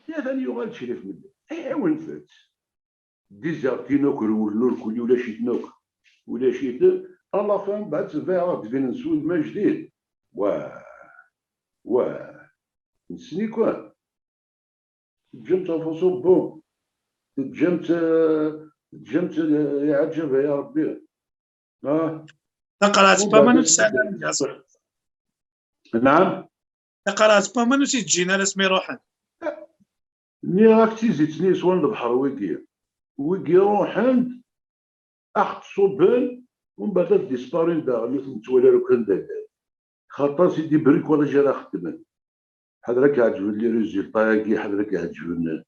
يا ثاني يغال شريف منه ايوا فات ديزارتينوك ولو كل ولا شي تنوك ولا شي الله فهم بعد سفاها تبين نسود ما جديد نسني كون تجمت تافو صوبو تجمت يا عجب يا ربي قرات با ما نتسال نعم قرات با ما نسيت تجينا لاسمي روحن ني راك تيزيتني سوان البحر ويكي روحن اخت صوبان ومن بعد ديسبارين دا اللي تولى لو كان دار خاطر سيدي بريك ولا جا راه خدمن حضرتك عجبني لي ريزولطا كي حضرتك عجبني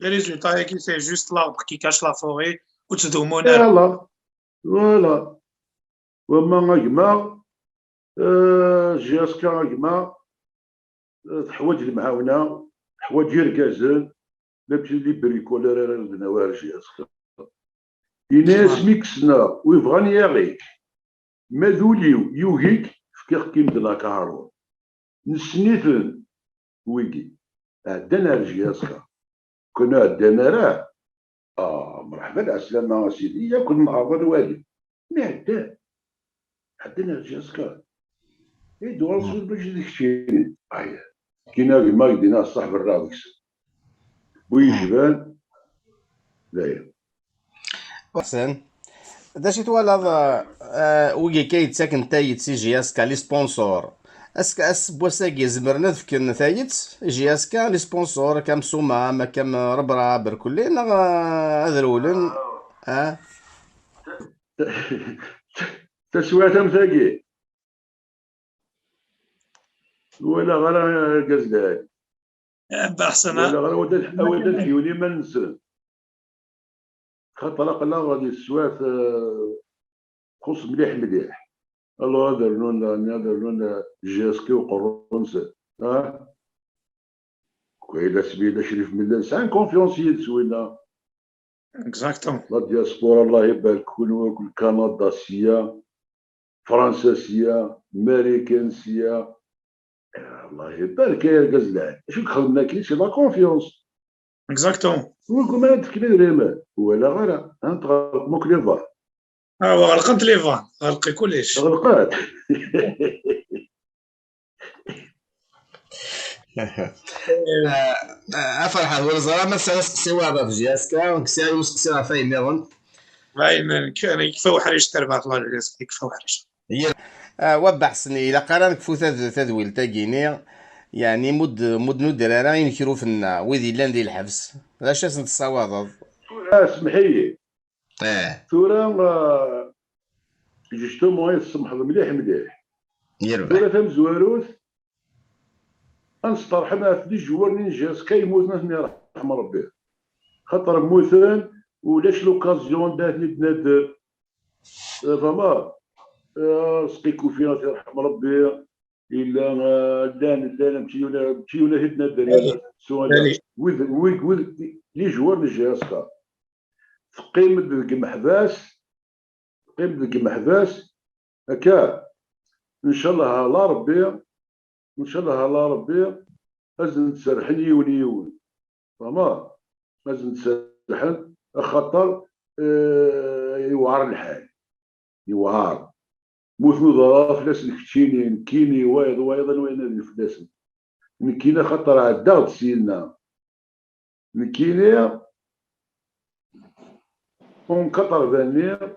لي ريزولتا كي سي جوست لا كي كاش لا فوري وتدومونا يلا فوالا وما غيما جاسكا غيما حوايج المعاونه حوايج يركازن لابس لي بريكولار راه نوار جاسكا يناس ميكسنا ويبغاني يغيك ماذوليو يوهيك فكيخ كيم د لاكارو نسنيثن ويكي عندنا جاسكا كنا عندنا راه مرحبا السلامة سيدي ياكل معاض الوالد ما عندنا جاسكا يدور صوت باش ديك الشيء كينا كيما يدينا الصاحب الرابكس ويجبان لا حسن داش يتولى ويجي كيتساكن تايت سي جياسكا لي سبونسور اس بوساكي زمرنا فكرنا تايت جياسكا لي سبونسور كام سوما ما كام ربرا بركلين هذا الولن تسويت مساكي ولا غير الكزداد بحسن ولا غير ود الحيوني ما ننسى خاطر قلا غادي السوات خص مليح الله درنا جاسكي وقرونس كويلا سبيلا شريف ملان سان كونفيونسيي سوينا اكزاكتومون لا دياسبورا الله يبارك كل كندا سيا فرنسا سيا امريكان سيا الله يبارك يا الكزلان شو خدمنا كي سي لا كونفيونس اكزاكتومون ولكم ما تفكري دريما ولا غير انت غلق لي فار غلقت لي فان غلقي كلشي غلقات فرحان ولا زرا ما سوا في جياسكا ونكسي مسكسي فاين نيرون باين كان يكفاو حريش تربع الله الرزق يكفاو حريش هي وبحسني الى قرانك فوت تدويل تاكيني يعني مد ندرارا ينكرو فينا ويدي لان ديال الحبس علاش نتصاوض اسمحي ثورة جوستومون يسمح مليح يربح ثورة مزواروث انسترحنا في دي جوار نينجاز كيموت ناس يرحم ربي خاطر موثان ولاش لوكازيون داتني تنادر فما سقيكو فينا يرحم ربي الا لا مشيونا هدنا الدريه سؤال ويك لي جوار نجاسكا قيمة ذيك محباس هكا ان شاء الله على ربي لازم نتسرحن يون فما لازم نتسرحن خاطر يوعر الحال يوعر موت نضاف فلاس الكتشيني نكيني وايض وين الفلاس نكينا خاطر عدا سيلنا نكيني اون كطر فانير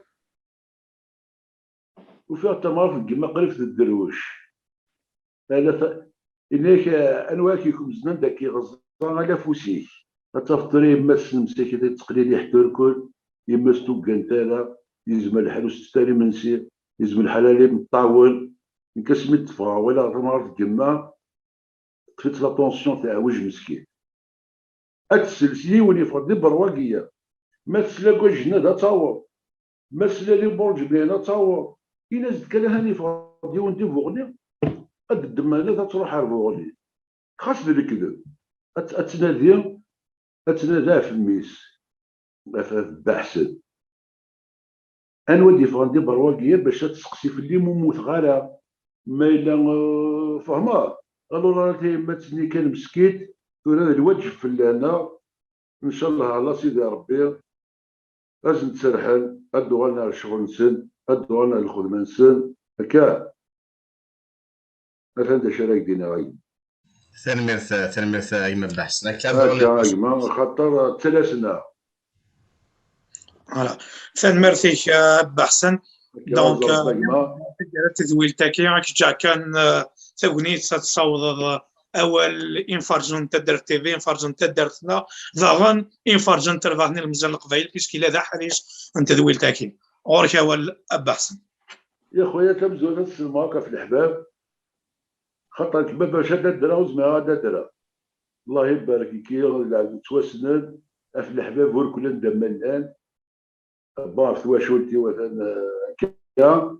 وفيها تمر كيما قريب الدروش هذا إنك أنواع كيكون زنان داك يغزان على فوسيك تفطري يمس نمسك هذا التقليد يحتو الكل يمس توكان تالا يزم الحلوس تالي منسي يزم الحلالي مطاول نكسمي الطفرة ولا تمر كيما طفيت لا طونسيون تاع وجه مسكين هاد السلسلي ولي فردي برواقية ما تسلاكو جنة تصور ما تسلالي برج بينا تصور إلا زدت كان هاني فردي وانتي فوغني قد الدمانة تروح عربوغني خاص الكذب أتنادي في الميس بحسن أنوا ديفاندي برواقية باش تسقسي في الليل وموت غالا ما إلا فهما قالوا راه ما تسني كان مسكيت هذا الوجه في اللعنة إن شاء الله على سيدي ربي لازم تسرحل أدو غانا الشغل نسن أدو غانا الخدمة نسن هكا هذا شرايك دينا غايب تنميرت أيما بحسن هكا أيما خاطر تلاسنا فوالا تنمرتيك بحسن دونك تدويل تاكي راك جا كان تغنيت تصاوض اول انفرجون تدر تي في انفرجون تدرتنا ظاهرا انفرجون ترفعني المزال القبائل بيسكي لا ذا حريش انت دويل تاكي اورك اول بحسن يا خويا تمزون السلماكه في الحباب خاطر كما باش هذا الدرا وزما هذا الدرا الله يبارك كي توسند في الحباب وركل ندم الان بارث واشولتي مثلا كا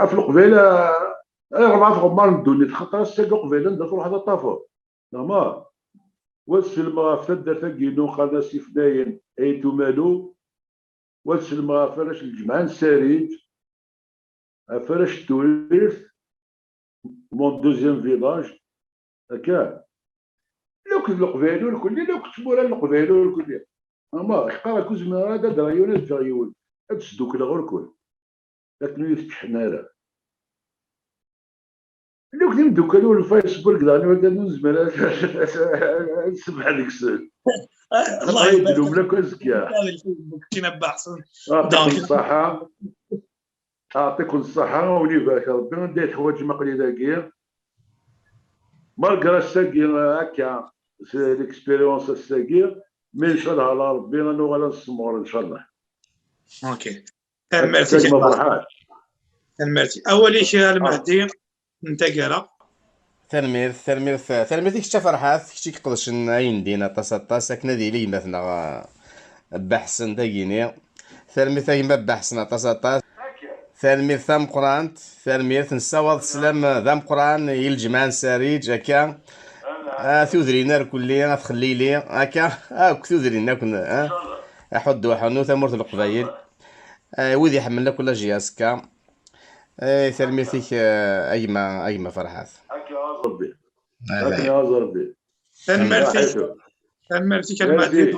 في القبيله 4 غمار ندوني خاطر الساق قبيله ندير واحد الطافه نورمال والسلمى فدا ثقينو خانا سيفناين ايتو مالو والسلمى فرش الجمعان الساريج فرش التوريث مون دوزيام فيلاج هكا لو كنت القبائل والكل لو كنت مورا القبائل والكل اما خقارا كوز ما هذا درايون درايون هاد السدوك غير الكل لكن يفتح نارا لو كنت ندوكلو الفيسبوك داني ولا نزمر نسمح لك السؤال الله يبارك لهم لك ازكياء كاين بحسن يعطيكم الصحة يعطيكم الصحة ولي بارك ربي ندير حوايج مقلي داكيا مالغرا الساكي هكا ليكسبيريونس الساكي مي ان شاء الله على ربي غنو غادا نسمور ان شاء الله. اوكي ميرسي ما فرحاش ميرسي اول شيء المهدي انت كالا تلميذ كشتا فرحات كشتي كقدش ناين دينا طاس كنا ديلي مثلا بحسن داكيني تلميذ يما بحسن طاس تلميذ ثام قران تلميذ نساوض سلام ذام قران يلجمان ساريج هكا ثوذرينا كلي تخلي لي هكا ثوذرينا كنا احد وحنو ثمرت القبايل وذي حملنا كل جياسكا تلميذك ايما فرحات ربي يا ربي تنمرتي كالمهدي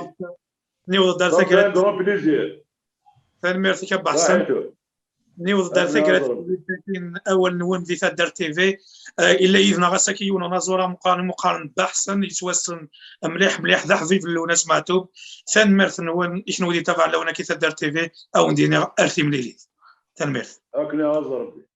نيوض دار سكرات تنمرتي كبحسن نيوض دار سكرات اول نون في دار تي في الا اذن غسكي يونا نزورا مقارن بحسن يتوسن مليح ذحفي في اللون سمعتو تنمرت نون شنو دي تبع لونا كي دار تي في او ندينا ارثي مليليت تنمرت اكل يا ربي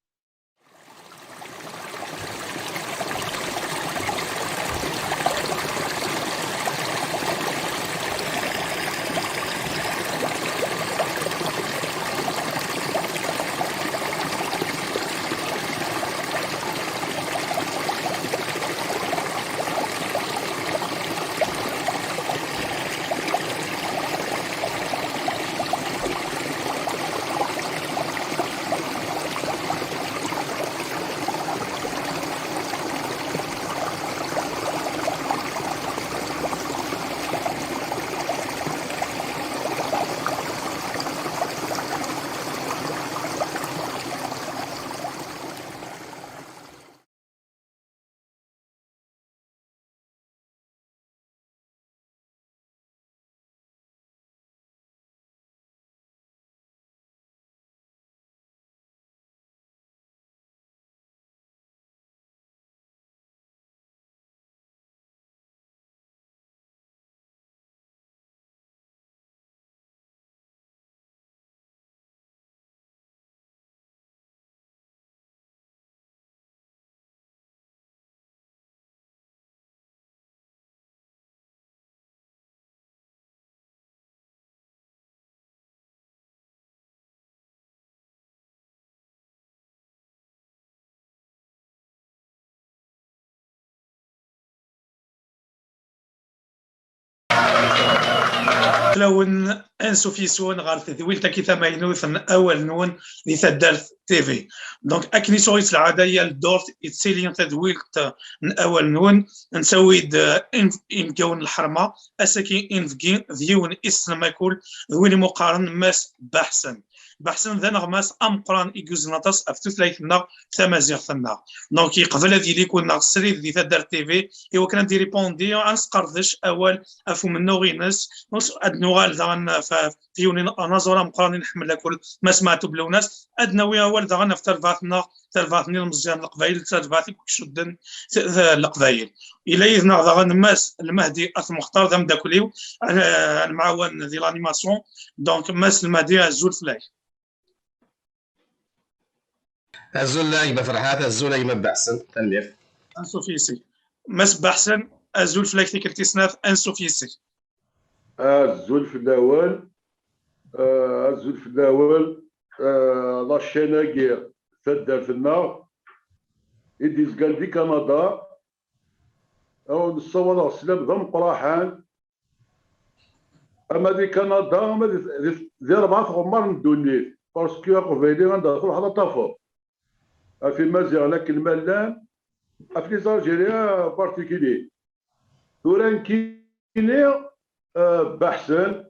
لون انسو فيسون غار تذويل كيثا ماينوث اول نون دي تدارت تيفي دونك اكني سويت العاديه الدور يتسيلين تذويل اول نون نسوي انكون الحرمه اسكي انفكين ذيون اسم ما يقول ذوين مقارن ماس بحسن ذا نغماس امقران ايكوزناطاس افتوث لايثنا تمازيغ ثنا دونك يقبل هذه اللي كنا سريد دي تدار تيفي ايوا كان دي ريبوندي انسقردش اول افو من نوغينس ادنوغال دغن فيوني نظره مقران نحمل كل ما سمعتو بلوناس ادنوي اول دغن في ترفاتني المزيان القبايل ترفاتي كشدن القبايل الى يذنا دغن ماس المهدي اث مختار ذم داكوليو المعاون ديال الانيماسيون دونك ماس المهدي الزول فلاي الزول يما فرحات الزول يما بحسن تنمير انسوفيسي ماس بحسن الزول فلاي تيكلتي سناف انسوفيسي الزول في الاول الزول في الاول لاشيناكي تدارت لنا يديز قال دي كندا او نصور السلام ذا مقراحان اما دي كندا اما دي 4 غمار ندوني باسكو قبيلي غندخل واحد طافو في مازيغ لكن مالان في لي زالجيريان بارتيكولي وران كيني بحسن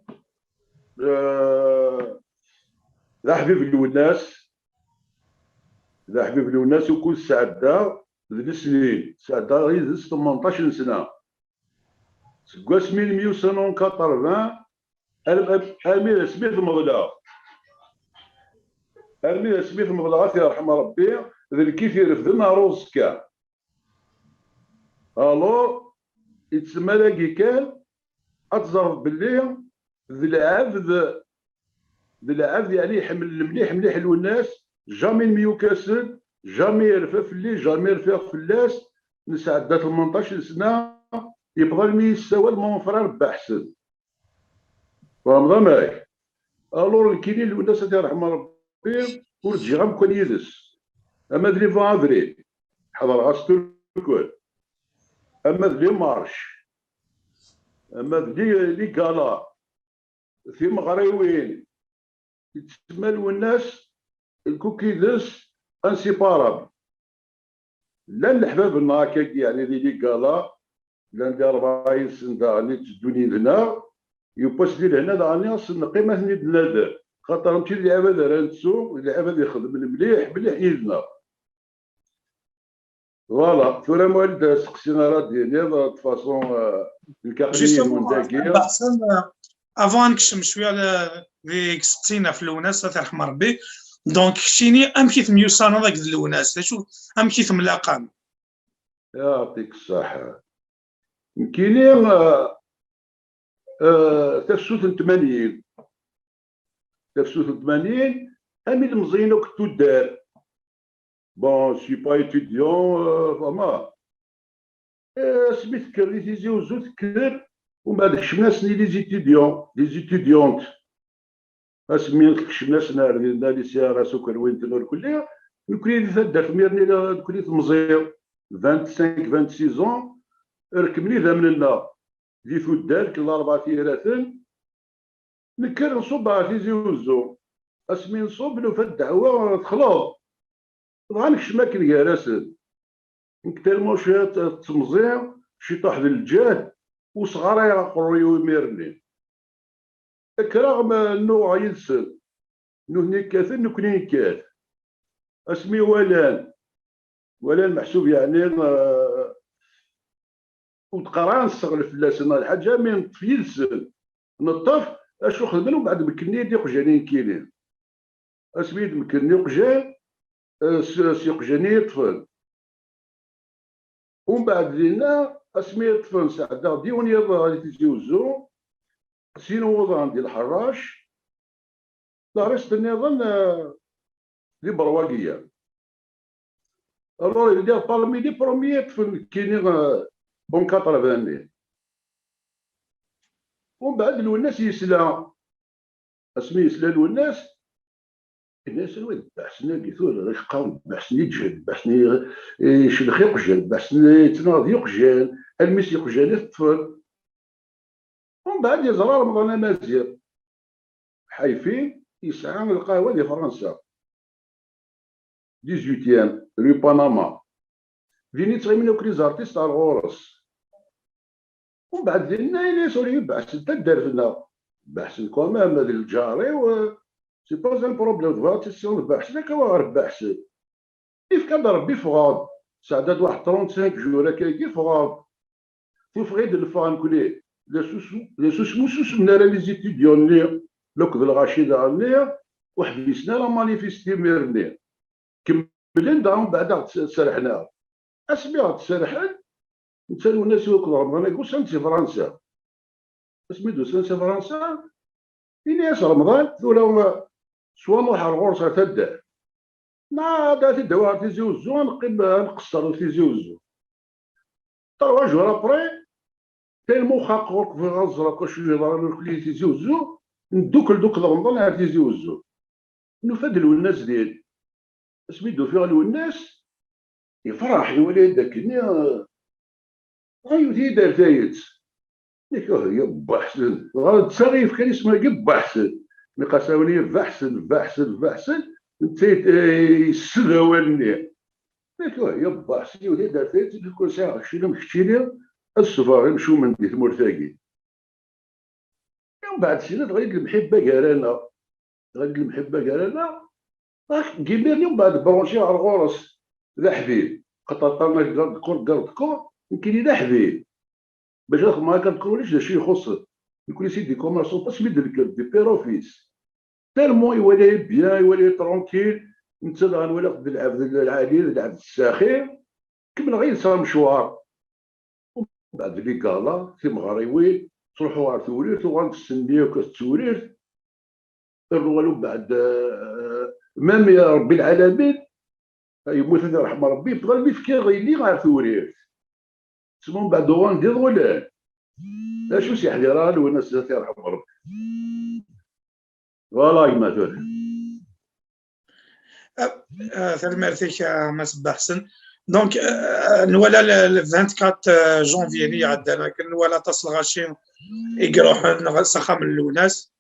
ذا حبيب الوناس ذا حبيب الوناس وكل سعدة ذي سنين سعدة غير 18 سنة سكواس 1880 أمير سميث مغلا أمير سميث مغلا يرحم ربي ذي كيف يرفدنا روز كان الو يتسمى لاكي كان أتزرف باللي ذي العبد يعني يحمل مليح الوناس جامي ميوكاسل جامي يرفع في الليل جامي يرفع في اللاس نسعدات 18 سنه يبغى لي يستوى المونفرار بحسن فهمت معاك الور كاينين الوناس الله يرحم ربي ورجع غنكون يدس اما دلي فافري حضر غاستو الكل اما دلي مارش اما دلي كالا في مغريوين يتسمى الناس الكوكيدس انسيبارابل لا الحباب هكا يعني دي كالا لا ندير 40 سنه داني تدوني هنا يباس لي هنا داني اصلا قيمه نادر خاطر مشي لعباد رانسو لعباد يخدم مليح يدنا فوالا ثورا موالد سقسينا راه ديالي دو فاسون الكاقليين ونداكيا بحسن افون نكشم شويه على ديك 60 في الوناس الله يرحم ربي دونك شيني ام كيف ميوصانا داك الوناس شوف ام كيف ملاقان يعطيك الصحه كاينين تفسوت 80 امي المزينه كنتو دار بون سي با ايتيديون فما سميت كريتيزي وزوت كثر ومن بعد كشفنا سني لي زيتيديونت اسمي كشفنا سنا لي سياره سكر وين تنور كلها نكري تدار ميرني كلي مزير 25 26 ركبني ذا من لنا دي فودال كل 4 تيرات نكر نصب على تيزي وزو اسمي نصب له في الدعوه تخلط بغا نكشماك الكراسل نكتر موشات تمزيع شي طاح للجاد وصغاري قريو يميرني رغم النوع يلسن نهني كاثر نكوني كاث اسمي ولان محسوب يعني وتقرا نستغل فلاسن الحاجه من يلسن نطف اشو خدمنا بعد مكني دي قجانين كيلين اسمي مكني قجان سيق جاني طفل ومن بعد لينا اسمي طفل سعدا ديون يضا تيجي وزو سينو وضع عندي الحراش دارست النظام دي برواقيه الرول ديال بالمي دي بروميي طفل كاينين بون 80 ومن بعد الناس يسلا اسمي يسلا الناس الناس الواد بحسن قيثور يقاوم بحسن يجهد بحسن يشلخ يقجل بحسن يتناض يقجل المس يقجل الطفل ومن ومن بعد يزرى رمضان مزيان حيفي يسعى القهوه ديال فرنسا 18 ري باناما فيني تغيمنو كري زارتيست تاع الغورس. ومن بعد ديالنا سوري بحث حتى درنا بحث كومام هذا الجاري و سي با ان بروبليم دو تيسيون بحث ذاك هو غير بحث كيف كان ربي فغاض سعدات واحد 35 جور هكاكي فغاض في فغيد الفان كلي لي سوس من لي زيتيديون لي لوك الغاشي دارني وحبسنا لا مانيفيستي ميرني كملين داهم بعد سرحنا اسمي تسرحن نسالو الناس ياكلوا رمضان يقول سنتي فرنسا سميتو سنتي فرنسا الناس رمضان ثولا سوا نروح الغرس تدا ما دات الدواء تيزي وزو نقصرو تيزي وزو 3 جور ابري تيلمو خاقوك في غزرك واش يضرب كلي تيزي وزو ندوك لدوك رمضان عاد تيزي وزو نفدلو الناس ديال سميتو فيها الناس يفرح يولي داك غايودي دار تايت ديك هي بحسن غاد تصريف كان اسمها بحسن نقاساوني بحسن انت يسداولني ديك هي بحسن ودي دار تايت كل ساعه شنو مشتي الصفار يمشوا من ديك مرتاقي. من بعد سنه غادي المحبه قالنا كيميرني ومن بعد برونشي على الغرس ذا حبيب قطرنا كور يمكن لا حبيب باش ناخذ معاك كنقوليش شي يخص يكون سيدي كوميرسون با سميت ديك دي بيروفيس تالمون يولي بيان يولي ترونكيل انت غنولي قد العبد العادي العبد الساخر كمل غير صار مشوار ومن بعد لي كالا في مغريوي تروحوا على توريت وغنستنيو كتوريت الروالو بعد مام يا ربي العالمين يموت الله يرحم ربي بغا المفكر غيلي غير توريت تسمون بعد دوان ديال ولا اشو سي حليران والناس يرحم ربي فوالا كما تقول ميرسي مس بحسن دونك نولا 24 جونفي اللي عندنا نولا تصل غاشي يقروح سخا من الوناس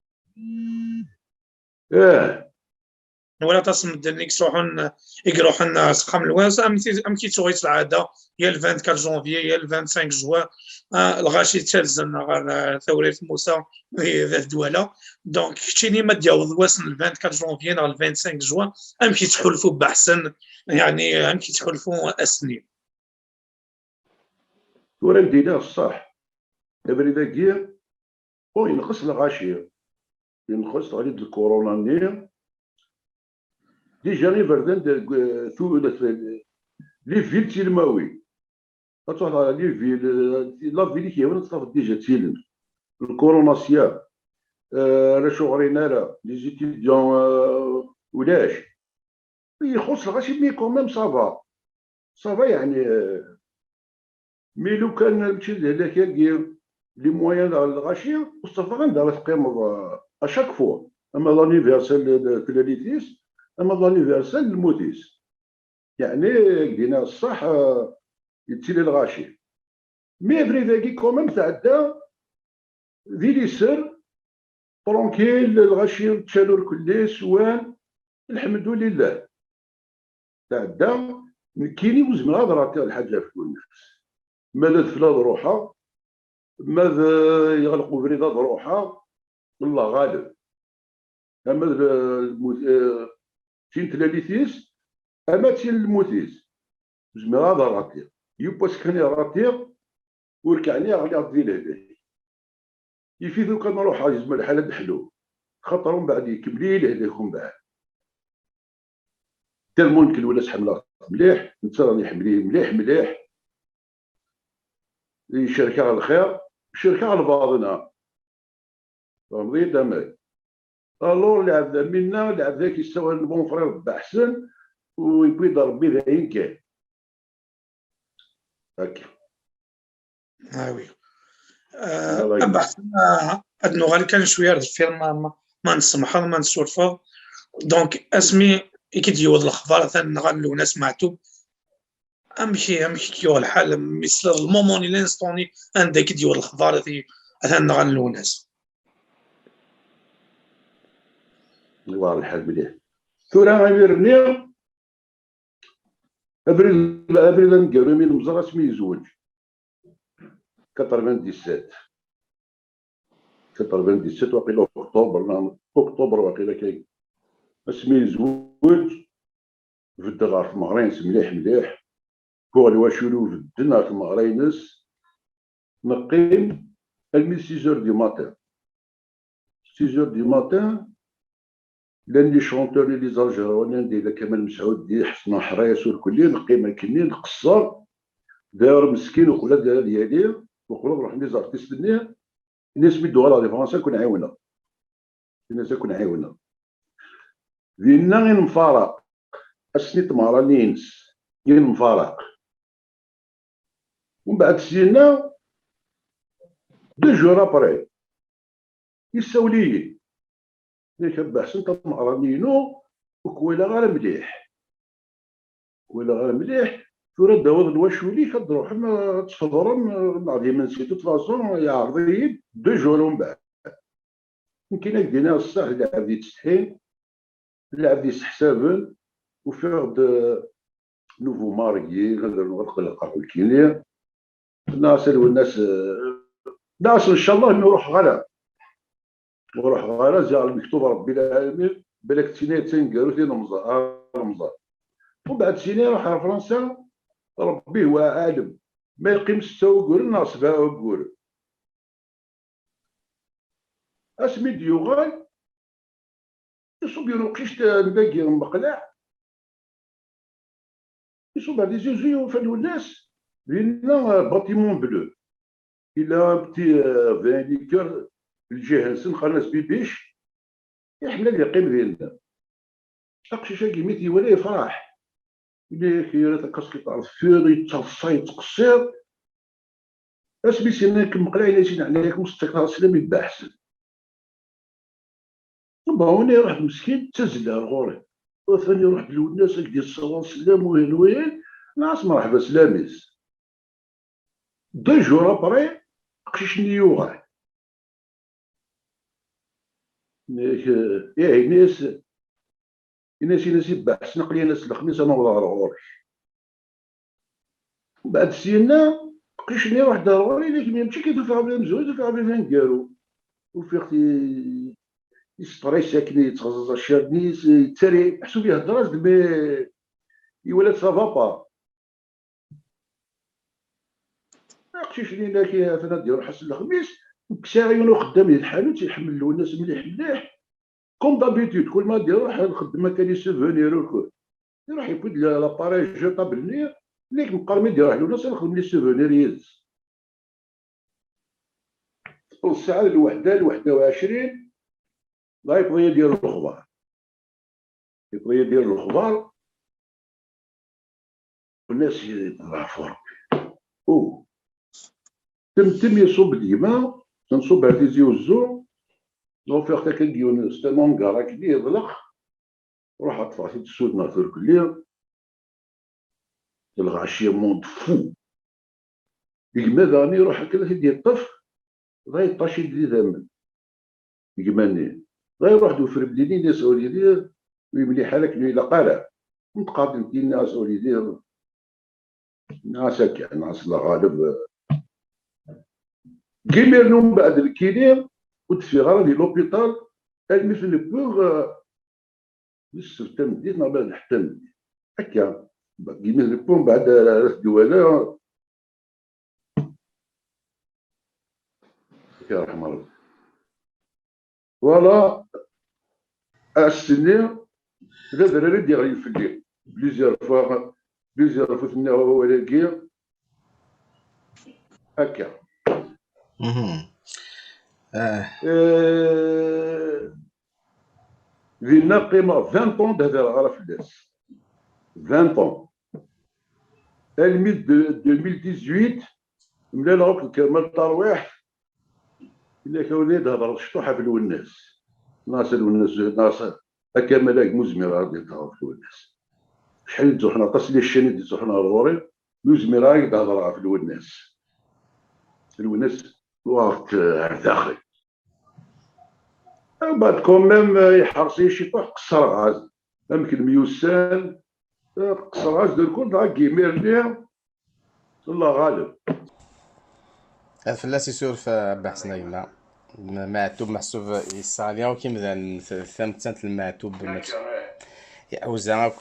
ولا تصل دنيك سروحون يقروحن سخام الواس ام كي توغيت العاده يا 24 جونفي يا 25 جوان الغاشي تلزم غير ثورة موسى ذات دوله دونك كتشيني ما دياوض واسن 24 جونفي نهار 25 جوان ام كي تحلفوا بحسن يعني ام كي تحلفوا اسنين ورا مدينه الصح دابا داكيا هو ينقص الغاشيه ينقص غادي الكورونا نير ديجا لي فردان لي فيل تيلماوي غتروح على لي فيل لا فيل كي تصاف ديجا تيلم الكورونا سيا لا شغرينا لا لي زيتيديون ولاش يخص الغاشي مي كوميم صافا يعني مي لو كان نمشي لهداك لي مويان تاع الغاشي وصافا غندير تقيم اشاك فوا اما لانيفيرسال كلاليتيس اما لانيفيرسال الموتيس يعني دينا الصح يتسيلي الغاشي مي فري ذاكي كوميم تعدى ذي لي سر ترونكيل الغاشي تشالو الكل سوان الحمد لله تعدى كيني وزمرا هضره تاع الحاجه في الناس ماذا تفلاد روحها ماذا يغلقوا بريدات روحها والله غالب اما تين تلاليثيس اما تين الموتيس زمرا هذا راتير يباس كان راتير وركعني غادي غادي لهداك يفيدو كان نروح يزمر الحاله حلو خاطر من بعد يكملي لهداك من بعد تالمون كل ولا حمله مليح انت راني حمليه مليح الشركه على الخير الشركه على بعضنا فهمتي تمام الو اللي عبدا منا اللي عبدا كيستوى البون فرير بحسن ويبيض ربي ذاين كان هكا وي بحسن ادنو غالي كان شويه الفيلم ما نسمحها ما نسولفها دونك اسمي كي يوض الاخبار غنلو ناس معتوب امشي كيو الحال مثل المومون لي لانستوني عندك ديال الاخبار مثلا غنلو ناس الله الحال مليح. ثورة غيرني ابريل نقالو من مزرعة سميزوج 97 واقيلا اكتوبر واقيلا كاين سميزوج فد غار في مغرينس مليح فوق الواشولو فدنا في مغرينس نقيم المي 6 دو ماتان 6 دو ماتان لان لي شونتور لي زالجيريان ديال كمال مسعود دي حسن حرايس والكلي نقيم كني نقصر داير مسكين وخلا ديالي وخلا نروح لي زارتيست مني الناس بيدو على فرنسا كون عاونا الناس كون عاونا لينا غير مفارق السنيت مارانينس غير مفارق ومن بعد سينا 2 جور ابري يساولي ياك بحسن تمارانينو وكويلا غير مليح ثورة داود الواشولي كتروح تفضرم نعطي من سيتو فاصون يعرضي 2 جور ومن بعد يمكن دينا الصح لعب دي تستحين لعب دي حسابن وفيغ نوفو ماريي غنغلق القهوة الكينية الناس ان شاء الله نروح غلا جا المكتوب ربي العالمين بالك تيني تنقالو تين رمضان ومن بعد تيني راح فرنسا ربي هو عالم ما يقيم 6 وقول ناقص 7 وقول اسمي ديوغال يصوب يروقيش نباقي مقلع يصوب هادي زوزو فالو الناس لينا باتيمون بلو الى بتي فان ليكور الجهاز خلص بيبيش يحمل اللي يقيم ديالنا اقشيشه كيميتي ولا يفرح اللي كيرا تكسكي تعرف فيري تصاي تقصير اسمي سيناك مقلع الى سين عليك مستقر سلام يبقى احسن هوني رحت مسكين تزلا غوري وثاني رحت للناس ديال الصلاه سلام وين ناس مرحبا سلاميس 2 جور ابري قشيشني يوغال يا ناس يبحث نقلي ناس الخميس انا ولا غوري بعد سينا قشني روح داروري لكن يمشي كيدفع بلا مزوج دفع بلا نقالو وفي اختي يسطري ساكني يتغزز الشاردنيس يتسري حسوا يهضر از مي يولد سافا با قشيشني لكن انا ديال حسن الخميس كساعيون خدام الحانوت يحملوا الناس مليح كوم دابيتود كل ما دير روح الخدمه كان يسوفونير والكل يروح يفوت لاباري جوطابل نير ليك مقارمي يروح له الناس نخدم لي سوفونير يهز الساعه الوحده 21 لا يبغي يدير الخضار والناس يضعفوا ربي تم يصب ديما تنصب هذه زيوزو لو فيغ تاكا ديون ستانون كارا كدي يضلق روح اطفاسي تسود ناثور كليا الغاشيه موند فو يقمداني روح هكذا تدي الطف غاي طاشي دي ثمن يقماني غاي يروح دو فربديني ناس اوليدي ويملي حالك الى قارع نتقابل دي الناس اوليدي ناس هكا ناس لا غالب كيمير نوم بعد الكينير وتفي غير دي لوبيتال المثل بوغ السلطان ديت نعمل نحتم هكا كيمير بوغ بعد الدواله يا رحمة الله فوالا السنة لا دراري ديال في الليل بليزيور فوا ثنا هو لاقي هكا فينا قيمة 20 طون دهدر غالا في الناس 20 طون الميد 2018 ملي لغوك كمال الترويح إلا كوني دهدر شطوحة في الوناس ناس هكا ملاك مزمرة غادي تهضر في الوناس شحال تزوحنا تصلي الشاني تزوحنا الغوري مزمرة غادي تهضر في الوناس وقت داخل بعد كوميم يحرصي شي طوح قصر غاز يمكن ميوسان قصر غاز دو الكل دغا كيمير ليها الله غالب. فلاس يسولف بحث نايمة معتوب محسوب يساليا وكيمدان ثمتنت المعتوب يعوزا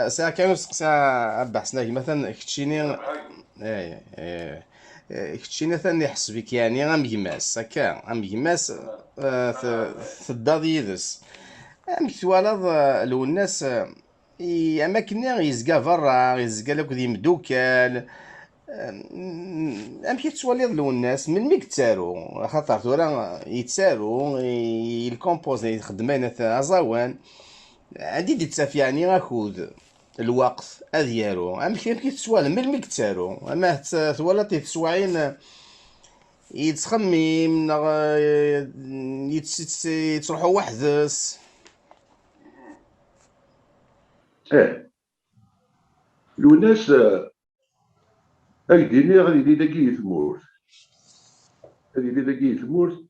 ساعة كانوا سقسا بحث نايمة مثلا كتشيني كتشيني ثاني يحس بك يعني غامجماس هكا غامجماس تداد يدس توالد لو الناس اماكن يزقا برا يزقا لك ذي مدوكال امشي تسواليض لو الناس من ميك تسارو خاطر تورا يتسارو الكومبوزي يخدمين ازاوان عندي دي تساف يعني غاكود الوقت اذيارو امشي تسوال من ميك تسارو اما توالا تسواعين يتخمم يتروحوا وحدس لو الناس اكديني غادي يدير داكي ثمورت غادي يدير داكي ثمورت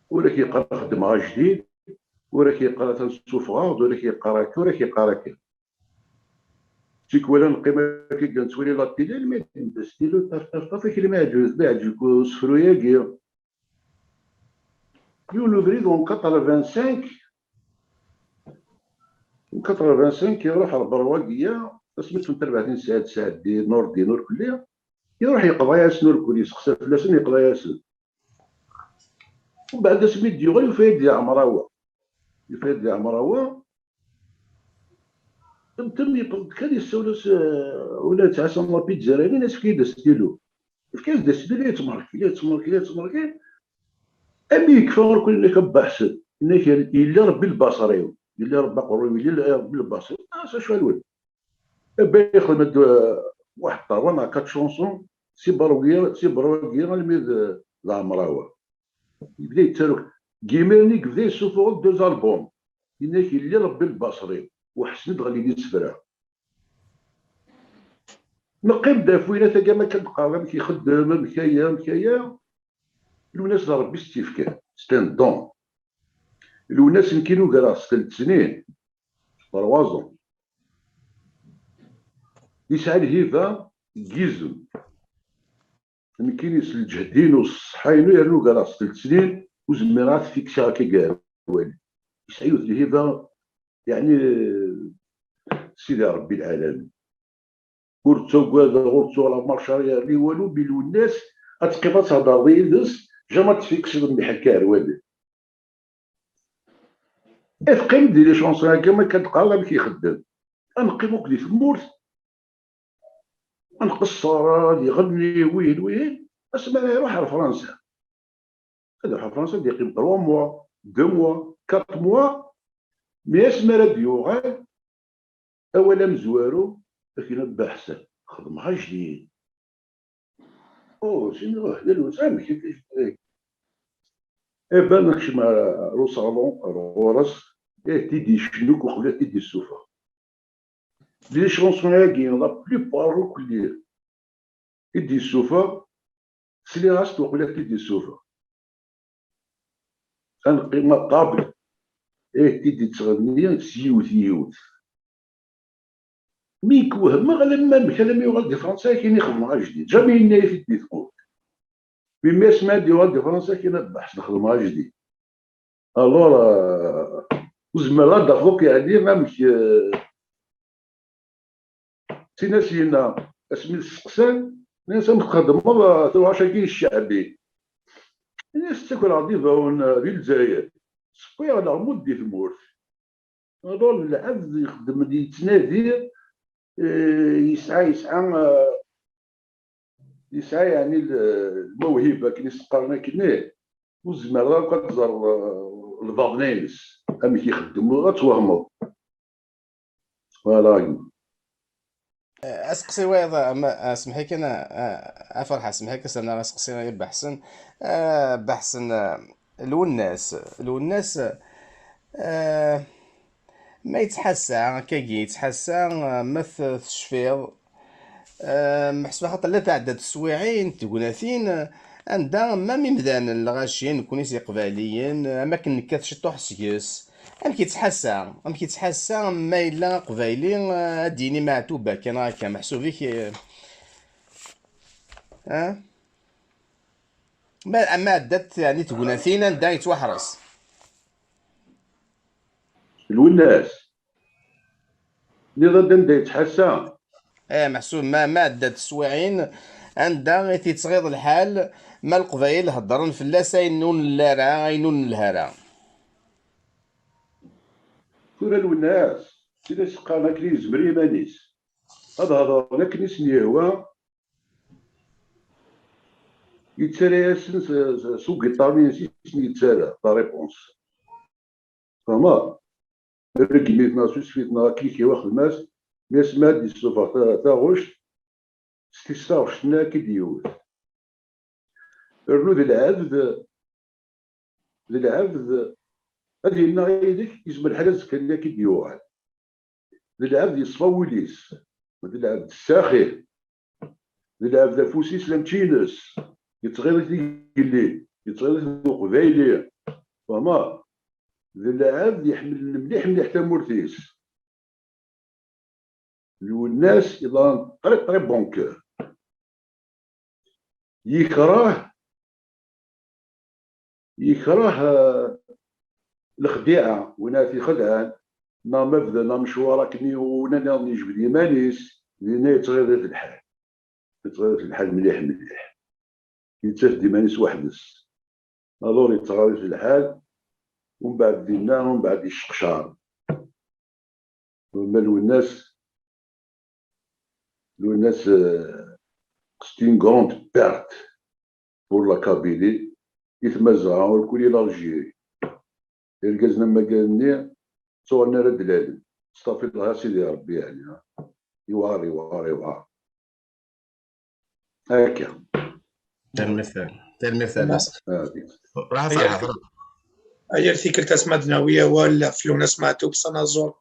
ولا كيقرا خدمها جديد ولا كيقرا تنسوفغارد ولا كيقرا كي ولا كيقرا كي تيكولا القيمه كي كنتولي لا تيلي الميت ستيلو طاف كي ما يعجبك سفروياكي يولو بريد اون 85 كيروح البرواقيه سميتو 34 ساعه 9 دي نور كليه يروح يقضى ياسن الكل يسقسى فلاسن يقضى ياسن ومن بعد سميت ديغول يفايد ديال عمراوه تم كان يسولس ولا تعسى لا بيتزا راني ناس كيدا ستيلو كيف دا ستيلو يتمركي امي يكفر كل اللي كبحسن انك الا ربي البصري الا ربي قروي الا ربي البصري شو الولد يخدم واحد طابان كات شونسون سي بروغيا الميد العمراوه يبدا يتسالك كيميرني بدا يسوفو دو البوم انك الا ربي البصري وحسنت غادي يتسفرا نقيم دافوينه تا ما كنبقى كيخدم مكايا الناس ربي ستيفكان ستان دون الناس نكينو كرا 6 سنين 3 يسعى الهيفا كيزم نكين الجهدين والصحاين يرنو كرا 6 سنين وزميرات فيك شاكي كاروالي يسعيو الهيفا يعني سيدي ربي العالمين قرتو على مارشاريا اللي والو بيلو الناس اتقيمه تهضر يدس جا تفيكش بحال كاروالي اتقيم دير لي شونسون هكا ما كتلقى ما كيخدم نقيمو كلي تمورت نقصر يغني وين اسمع يروح لفرنسا يروح لفرنسا يقيم 3 موا 2 موا 4 موا مي اسمع راديو اولا مزوارو لكن بحث خدمها جديد شنو روح ديالو سامي كيف بان نكشم رو صالون ورس تيدي شنوك وخلا تيدي السوفا لي شونسون هاكي لا بلوبار كلير تيدي السوفا سلي راست وخلا تيدي السوفا القيمة قابل تيدي تغني سيوت ميك وهم غلما مكلمي وغال دي فرنسا كاين يخدمها جديد جامي يناي في دي تقول بما سمع دي وغال دي فرنسا كاين بحث نخدمها جديد الور وزمرا دافوك يعني مامك سينا اسمي السقسان ناس مخدم تروح شاكين الشعبي الناس تاكل عضيفه في الجزائر صبي على عمود دي المورث الور العبد يخدم يتنادي يسعى يعني الموهبه كي سقرنا كنا وزمرا كتزر الباغنيس ام كيخدموا غتوهموا فوالا اسقسي وايض اسمحيك انا فرحه اسمحيك انا اسقسي بحسن بحسن الوناس ما يتحسى كاكي يتحسى مثل تشفيض محسوبة خاطر لا تعدد السواعين تقولاتين عندها ما ميمدان الغاشين كونيس قباليين اما كنكات شطوح سيوس ام كيتحسا ما الا قبايلي ديني معتوبه كان هكا محسوبيك ها ما عدات يعني تقناثين دا يتوحرس الوناس اللي غدا نبدا يتحسن. محسوب ما عدات السواعين عندها غي تيتصغيض الحال ما القبايل هضرن فلاس ينون اللارعه ينون الهرا كورا الوناس إذا سقانا كلي زمري مانيس هذا هضرنا كنيس نيهوا يتسالى ياسن سوق الطامين سيسمي يتسالى لا ريبونس فما رقميتنا سوسفيتنا كيكي واخد الماس ناس ما دي الصفا تا غشت ستيستاوشتنا كي ديوت رنود العبد هذه النغيدك يسمى الحدث كان كي ديوت العبد يصفى وليس العبد الساخر العبد فوسيس لمتينس يتغير الليل يتغير قبايلي فما العبد يحمل مليح حتى مورتيس والناس اذا طريق بونكور يكره الخديعه ونا في خدعان نا مبدا نا مشوارا كني ونا نجبد يمانيس لنا يتغير الحال مليح يتسد يمانيس وحدس نظور يتغير في الحال ومن بعد دينا ومن بعد يشقشار مال الناس c'est une grande perte pour la Kabylie يتمزعوا الكل الالجيري الكازنا ما قالني صورنا رد العلم استغفر الله سيدي ربي يعني يوار هكا المثال راه هي فكرة كاس مدنوية ولا فلونا سمعتو بسنازور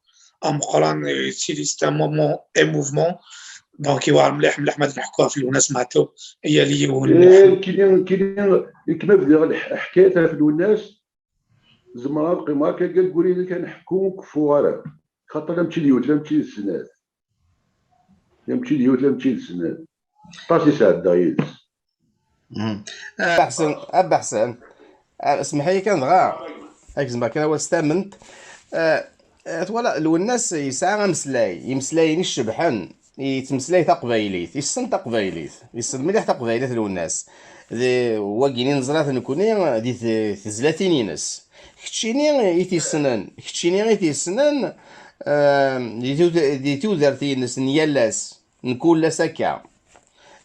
مقران سيليست مومون اي موفمون دونك يوار مليح ما نحكوها في الناس سمعتو هي اللي كاين كما بدا حكايتها في الناس زمرا القيمه قال قولي لي كنحكو كفواره خاطر لا مشي اليوت لا مشي للسناد طاسي سعد دايز أبا حسن اسمح لي كان غا هاك زعما كان هو استامنت ولا الناس يسعى يمسلاي الشبحان يتمسلاي تقبايليت يسن تقبايليت يسن مليح تقبايليت الناس واكينين نزرات نكوني دي تزلاتينينس كتشيني يتيسنن دي تودرتينس نيالاس نكون سكا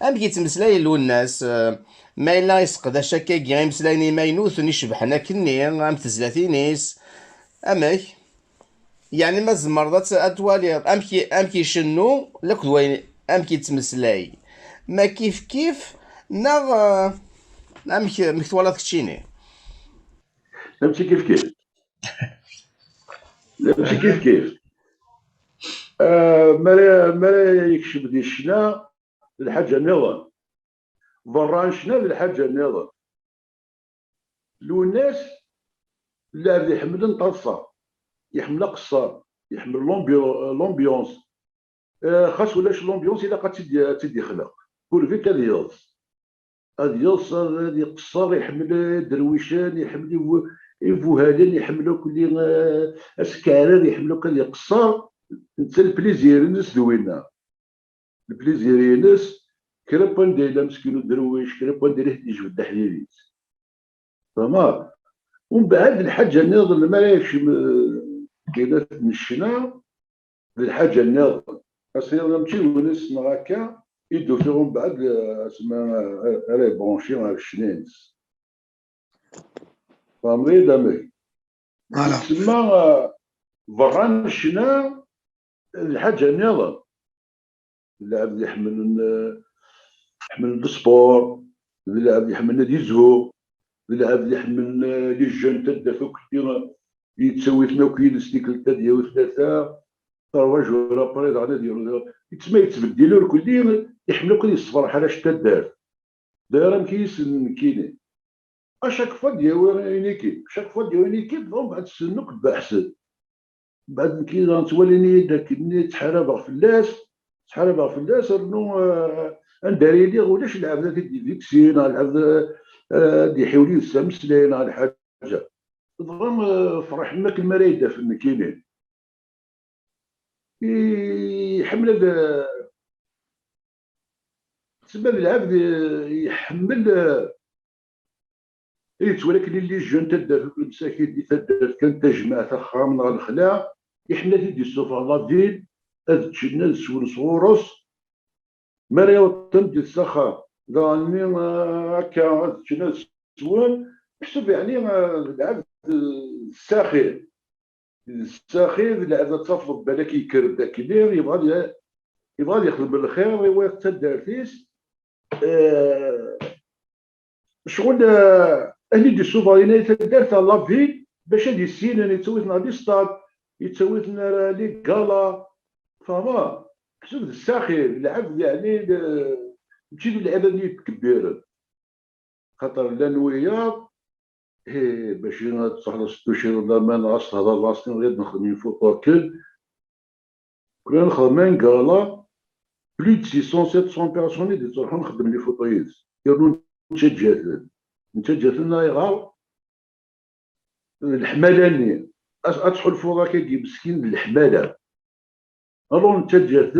ام كيتمسلاي الناس ما الا يسقدا شكا كي غيمسلايني ماينوث نشبحنا كني ام تزلاتينيس اماك يعني ما زمرضات اتوالي ام كيشنو لك دوين ام كيتمسلاي ما كيف ناغ ام مكتوالات كتشيني ماشي كيف ما يكشف دي الشنا الحاجه النظام بران شنا الحاجه النظام لو الناس لا يحمل نطصه يحمل قصار يحمل لومبيونس خاص ولاش لومبيونس الا قد تدي خلق كل فيك هذه يوص هذه قصار يحمل درويشان يحمل يفوهالين يحملوا كل اسكارر يحملوا كل قصار انت البليزير الناس دوينا البليزير الناس كربان ديال مسكين الدرويش كربان ديال يجبد حليليت فما ومن بعد الحاجه الناظر اللي ما يكش كاينه من الشنا الحاجه الناظر اصلا نمشي وناس هكا يدو فيهم بعد اسمها راه بونشي مع الشنينس فهمتي دامي تسمى بران الشنا الحاجه الناظر اللاعب يحمل السبور اللاعب يحمل نادي الزهور اللاعب يحمل لي جون تدافع كثير يتسوي 8 كيلو ستيكل تاديه وثلاثه تروج ولا بريد غادي يديروا يتسمى يتبدلوا الكل يحملوا كل الصفر حاله شتا دار دايره مكيس كيني اشاك فوا ديال اون ايكيب شاك فوا ديال اون ايكيب دونك بعد تسنوك بحسن بعد كي غنتوليني داك ملي تحارب فلاس رنو نداري لي ولاش نلعب ذاك دي فيكسين نلعب دي حيولي السمسلين على حاجه ضرم فرح ماك المرايده في الكينين يحمل تسمى العبد يحمل ولكن اللي جون تدار المساكين اللي تدار كان تجمع تاخا من الخلاع يحمل دي السوفا لافيل هاد تشنا سول صورس مريا وطن ديال السخا داني هكا تشنا سوال حسب يعني العبد الساخر العبد تفضل بالك يكرب داك الليل يبغى يخدم بالخير ويوقف تدارتيس شغل اللي دي السوفاينات دارت لافيل باش هادي السين اللي تسويتنا لي ستاد يتسويتنا لي كالا فما كتب الساخر العبد يعني ماشي اللعبه اللي كبيره خاطر لا نويا باش تخلص توشي ولا ما نعرفش هذا راسي غير نخدم فوق كنا نخدم كالا بلو دو 600 700 بيرسون اللي تروحوا نخدم لي فوطويز يقولوا انت جات لنا يغار الحمالاني ادخل فوق كي مسكين الحماله الو انت جات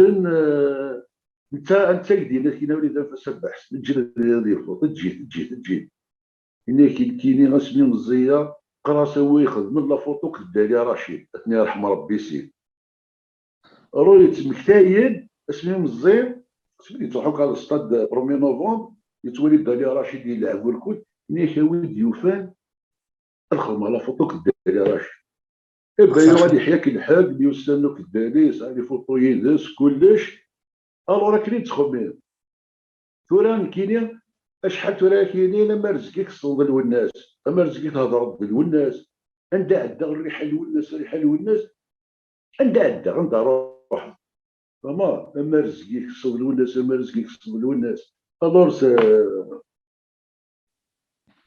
انت كدينا كاين وليد فسبح تجي ديال الفوط تجي هنا كاينين غاسمي مزيه قراصه هو يخدم لا فوتو كدالي رشيد الله يرحم ربي سي رويت مكتاين اسمي مزيه سميتو تروحوا على الاستاد 1 نوفمبر يتولي دالي رشيد يلعبوا الكل هنا كاود يوفان الخدمه لا فوتو كدالي رشيد بدا غادي يحياك الحاج بيوسنو كدالي صافي فوتو يدس كلش الو كاين تخمم ثوران كاينين اشحال ثورا كاينين اما رزقك تصوب الناس اما رزقك تهضر بالناس عند عدا الريحه الوناس عند عدا روح فما اما رزقك تصوب الناس اما رزقك تصوب الناس الور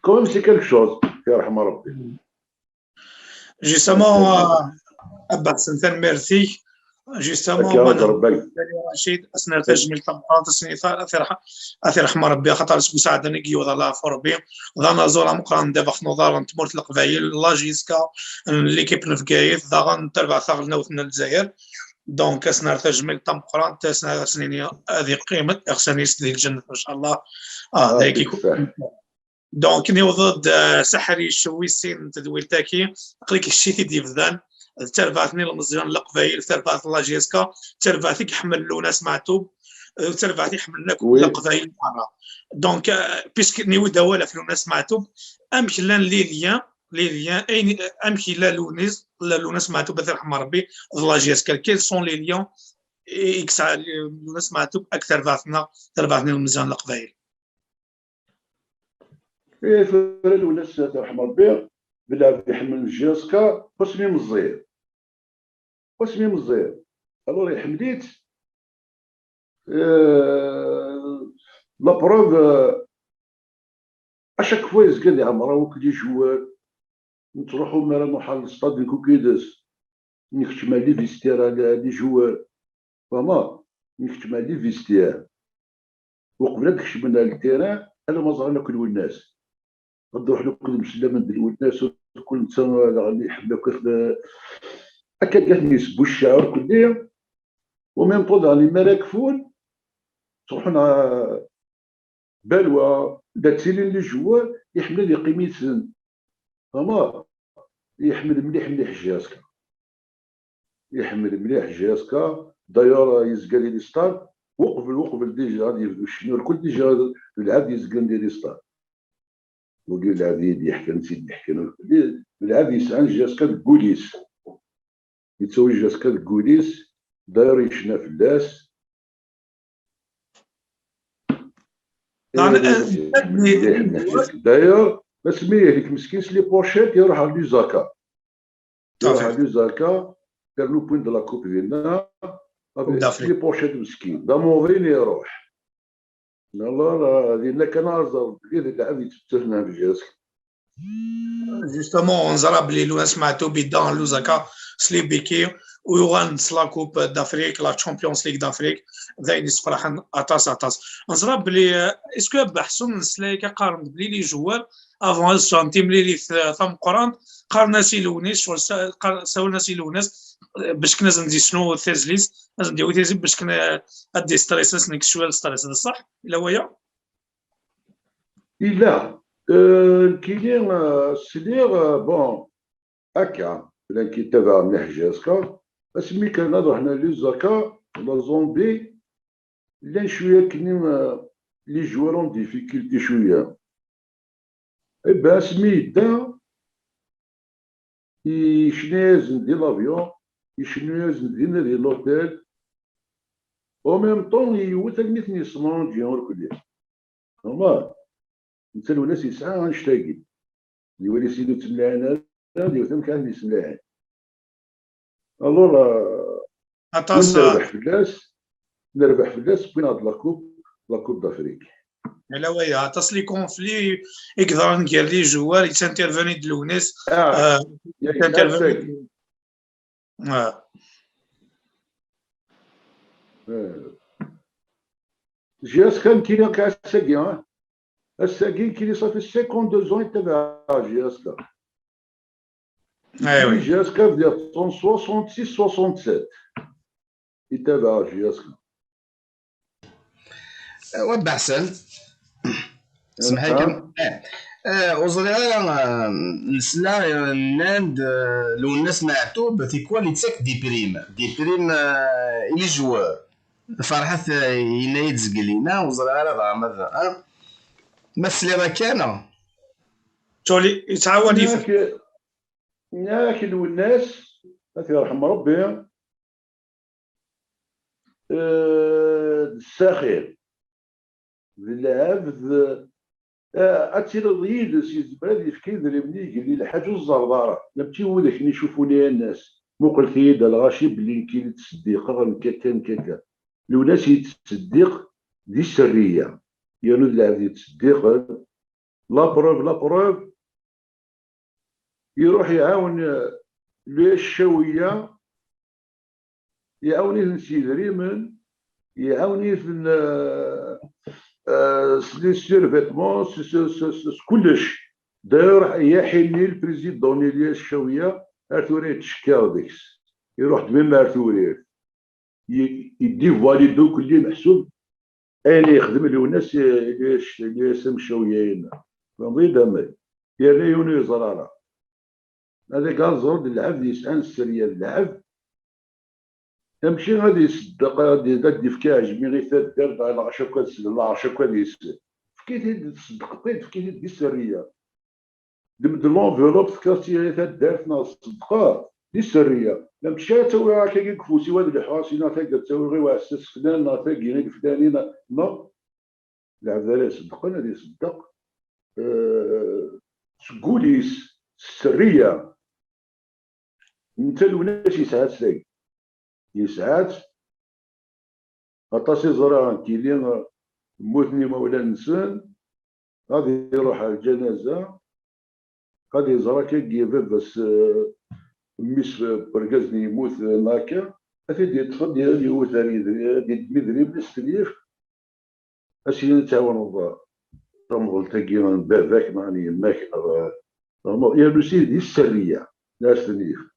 كوم سي كالك شوز يرحم ربي جوستومون ابا حسن ميرسي جوستومون رشيد اثناء تجميل طبقات اثي رحمه ربي خاطر مساعدني كي وضع فربي ضانا زورا مقران دابا خنوضار نتمرت القبايل لا جيسكا ليكيب نفكايث ضاغن تربع ثاغ نوثنا الجزائر دونك اثناء تجميل طبقات اثناء سنين هذه قيمه اغسانيس ديال الجنه ان شاء الله ذاك يكون دونك نيوض سحري الشويسين تدويل تاكي قليك الشيتي ديفدان تربعتني المزيان لقبايل تربعت الله جيسكا تربعتك حملوا ناس معتوب تربعتي حملناك لقبايل برا دونك بيسك نيو دوله في الناس معتوب امشي لان لي ليان اين امشي لا لوناس معتوب الله يرحم ربي الله جيسكا كيل سون لي ليان اكس الناس معتوب اكثر تربعتني المزيان لقبايل في الناس يرحم ربي بلا يحمل جيسكا واسمي مزير الور حمليت لا بروف اشاك فوا يزقل لي عمرها وكلي جوال نروحوا مالا نروحوا للستاد كوكيدس نكتب لي فيستير على لي جوال فما نكتب لي فيستير وقبل كشمنا للتيران انا ما زعلنا كل الناس غنروح له كل مسلم ندير الناس كل انت غادي يحبك هكا كاع يسبوا الشعر كليا وميم طول راني مراكفون تروحنا بلوى داكسيلين اللي جوا يحمل لي قيمه فما يحمل مليح جاسكا دايور يزقل لي ستار وقبل ديجا غادي يبدو شنو الكل ديجا العاد يزقل لي ستار ولي العاد يحكي نسيت نحكي العاد يسعى جاسكا البوليس يتسوي جاسكا البوليس داير يشنا في الناس داير ما سميه هذيك مسكين سلي بوشيت يروح على لوزاكا دار لو بوين دو لا كوب ديالنا سلي بوشيت مسكين دا مورين يروح لا هذه لا كان ارزل غير اللعب يتفتنا في جهازك. جوستومون نزرا بلي لو سمعتو بيدان لوزاكا سليبيكي ويوغان لا كوب دافريك لا تشامبيونز ليغ دافريك داين يسفرحن اطاس نزرا بلي اسكو بحسن نسلايكا قارن بلي لي جوال افون الشانتيم لي ثم قران قارنا سيلونيس ساولنا سيلونيس باش كنا ندي شنو ثيزليس لازم نديرو تيزي باش كنا ادي ستريس نيك شويه ستريس صح الا ويا الا كاينين السليغ بون هكا الا كيتابع مليح جهازك اسمي كان رحنا لوزاكا ولا زومبي لان شويه كاينين لي جوارون ديفيكولتي شويه إبا اسمي يدا يشناز ديال لافيون يشناز ديال لوتيل او ميم طون يوت المثل يصنعون جيون الكلية نورمال انت الناس يسعى غنشتاقي اللي ولي سيدو تملاعنا اللي ثم كان يسملاعن الور اطاس نربح في الناس بين هاد لاكوب دافريك الا ويا اطاس لي كونفلي يقدر ندير لي جوار يتانترفوني د لونيس يتانترفوني جهاز كان كاين كاع الساقي الساقي كاين صافي 52 زون يتبع جهازك ايوي جهازك ديال 66 67 يتبع جهازك وبحسن اسمح لي وزريرا نسلا ناند لو الناس معتوب في كواليتيك دي بريم إلي جوار فرحت ينايد زقلينا وزريرا غامض مسلي راه كان تولي يتعاون ياك الناس الله يرحم ربي الساخر بالعبد اتيرضيد سي زبراد يفكي دريبني قال لي الحاج الزرداره لم تيولك نشوفوا ليها الناس موقل كيد الغاشي بلي كاين تصديق كان لو ناس يتصدق دي السريه يانو العبد يتصدق لا بروف يروح يعاون الشاويه يعاوني نسي دريمن يعاوني في لي سيرفيتمون كلش داير يحيني البريزيدون ديال الشاويه ارثوري تشكاو ديكس يروح تمام ارثوري يدي فاليدو كل محسوب اين يخدم له الناس اللي اسم الشاويه هنا فهمتي دامي يا يوني زراره هذا قال زرد العبد يسعى السريه العبد تمشي غادي يصدق غادي في كاع جميع دار على 10 كاد لا 10 كاد يسال فكيتي تصدق فكيتي دي السريه دمد لونفلوب كارتي دارتنا الصدقه دي السريه لما مشى تاوي هكا كيكفوسي وهاد الحواسينا تا تاوي غير واحد فلان تا كاين الفلانين نو العبد لا يصدق انا اللي يصدق سكوليس السريه انت الناس يسعات ساي يسعات عطاسي زرع كيلين موتني مولا نسان غادي يروح على الجنازه غادي يزرع كيجيب بس ميس بركازني يموت ناكا هادي يطفى ديال يوث ديال مدري بالسليف اش نتعاون الله رمض تاكي باباك معني يماك يا لوسي دي السريه لا سنيف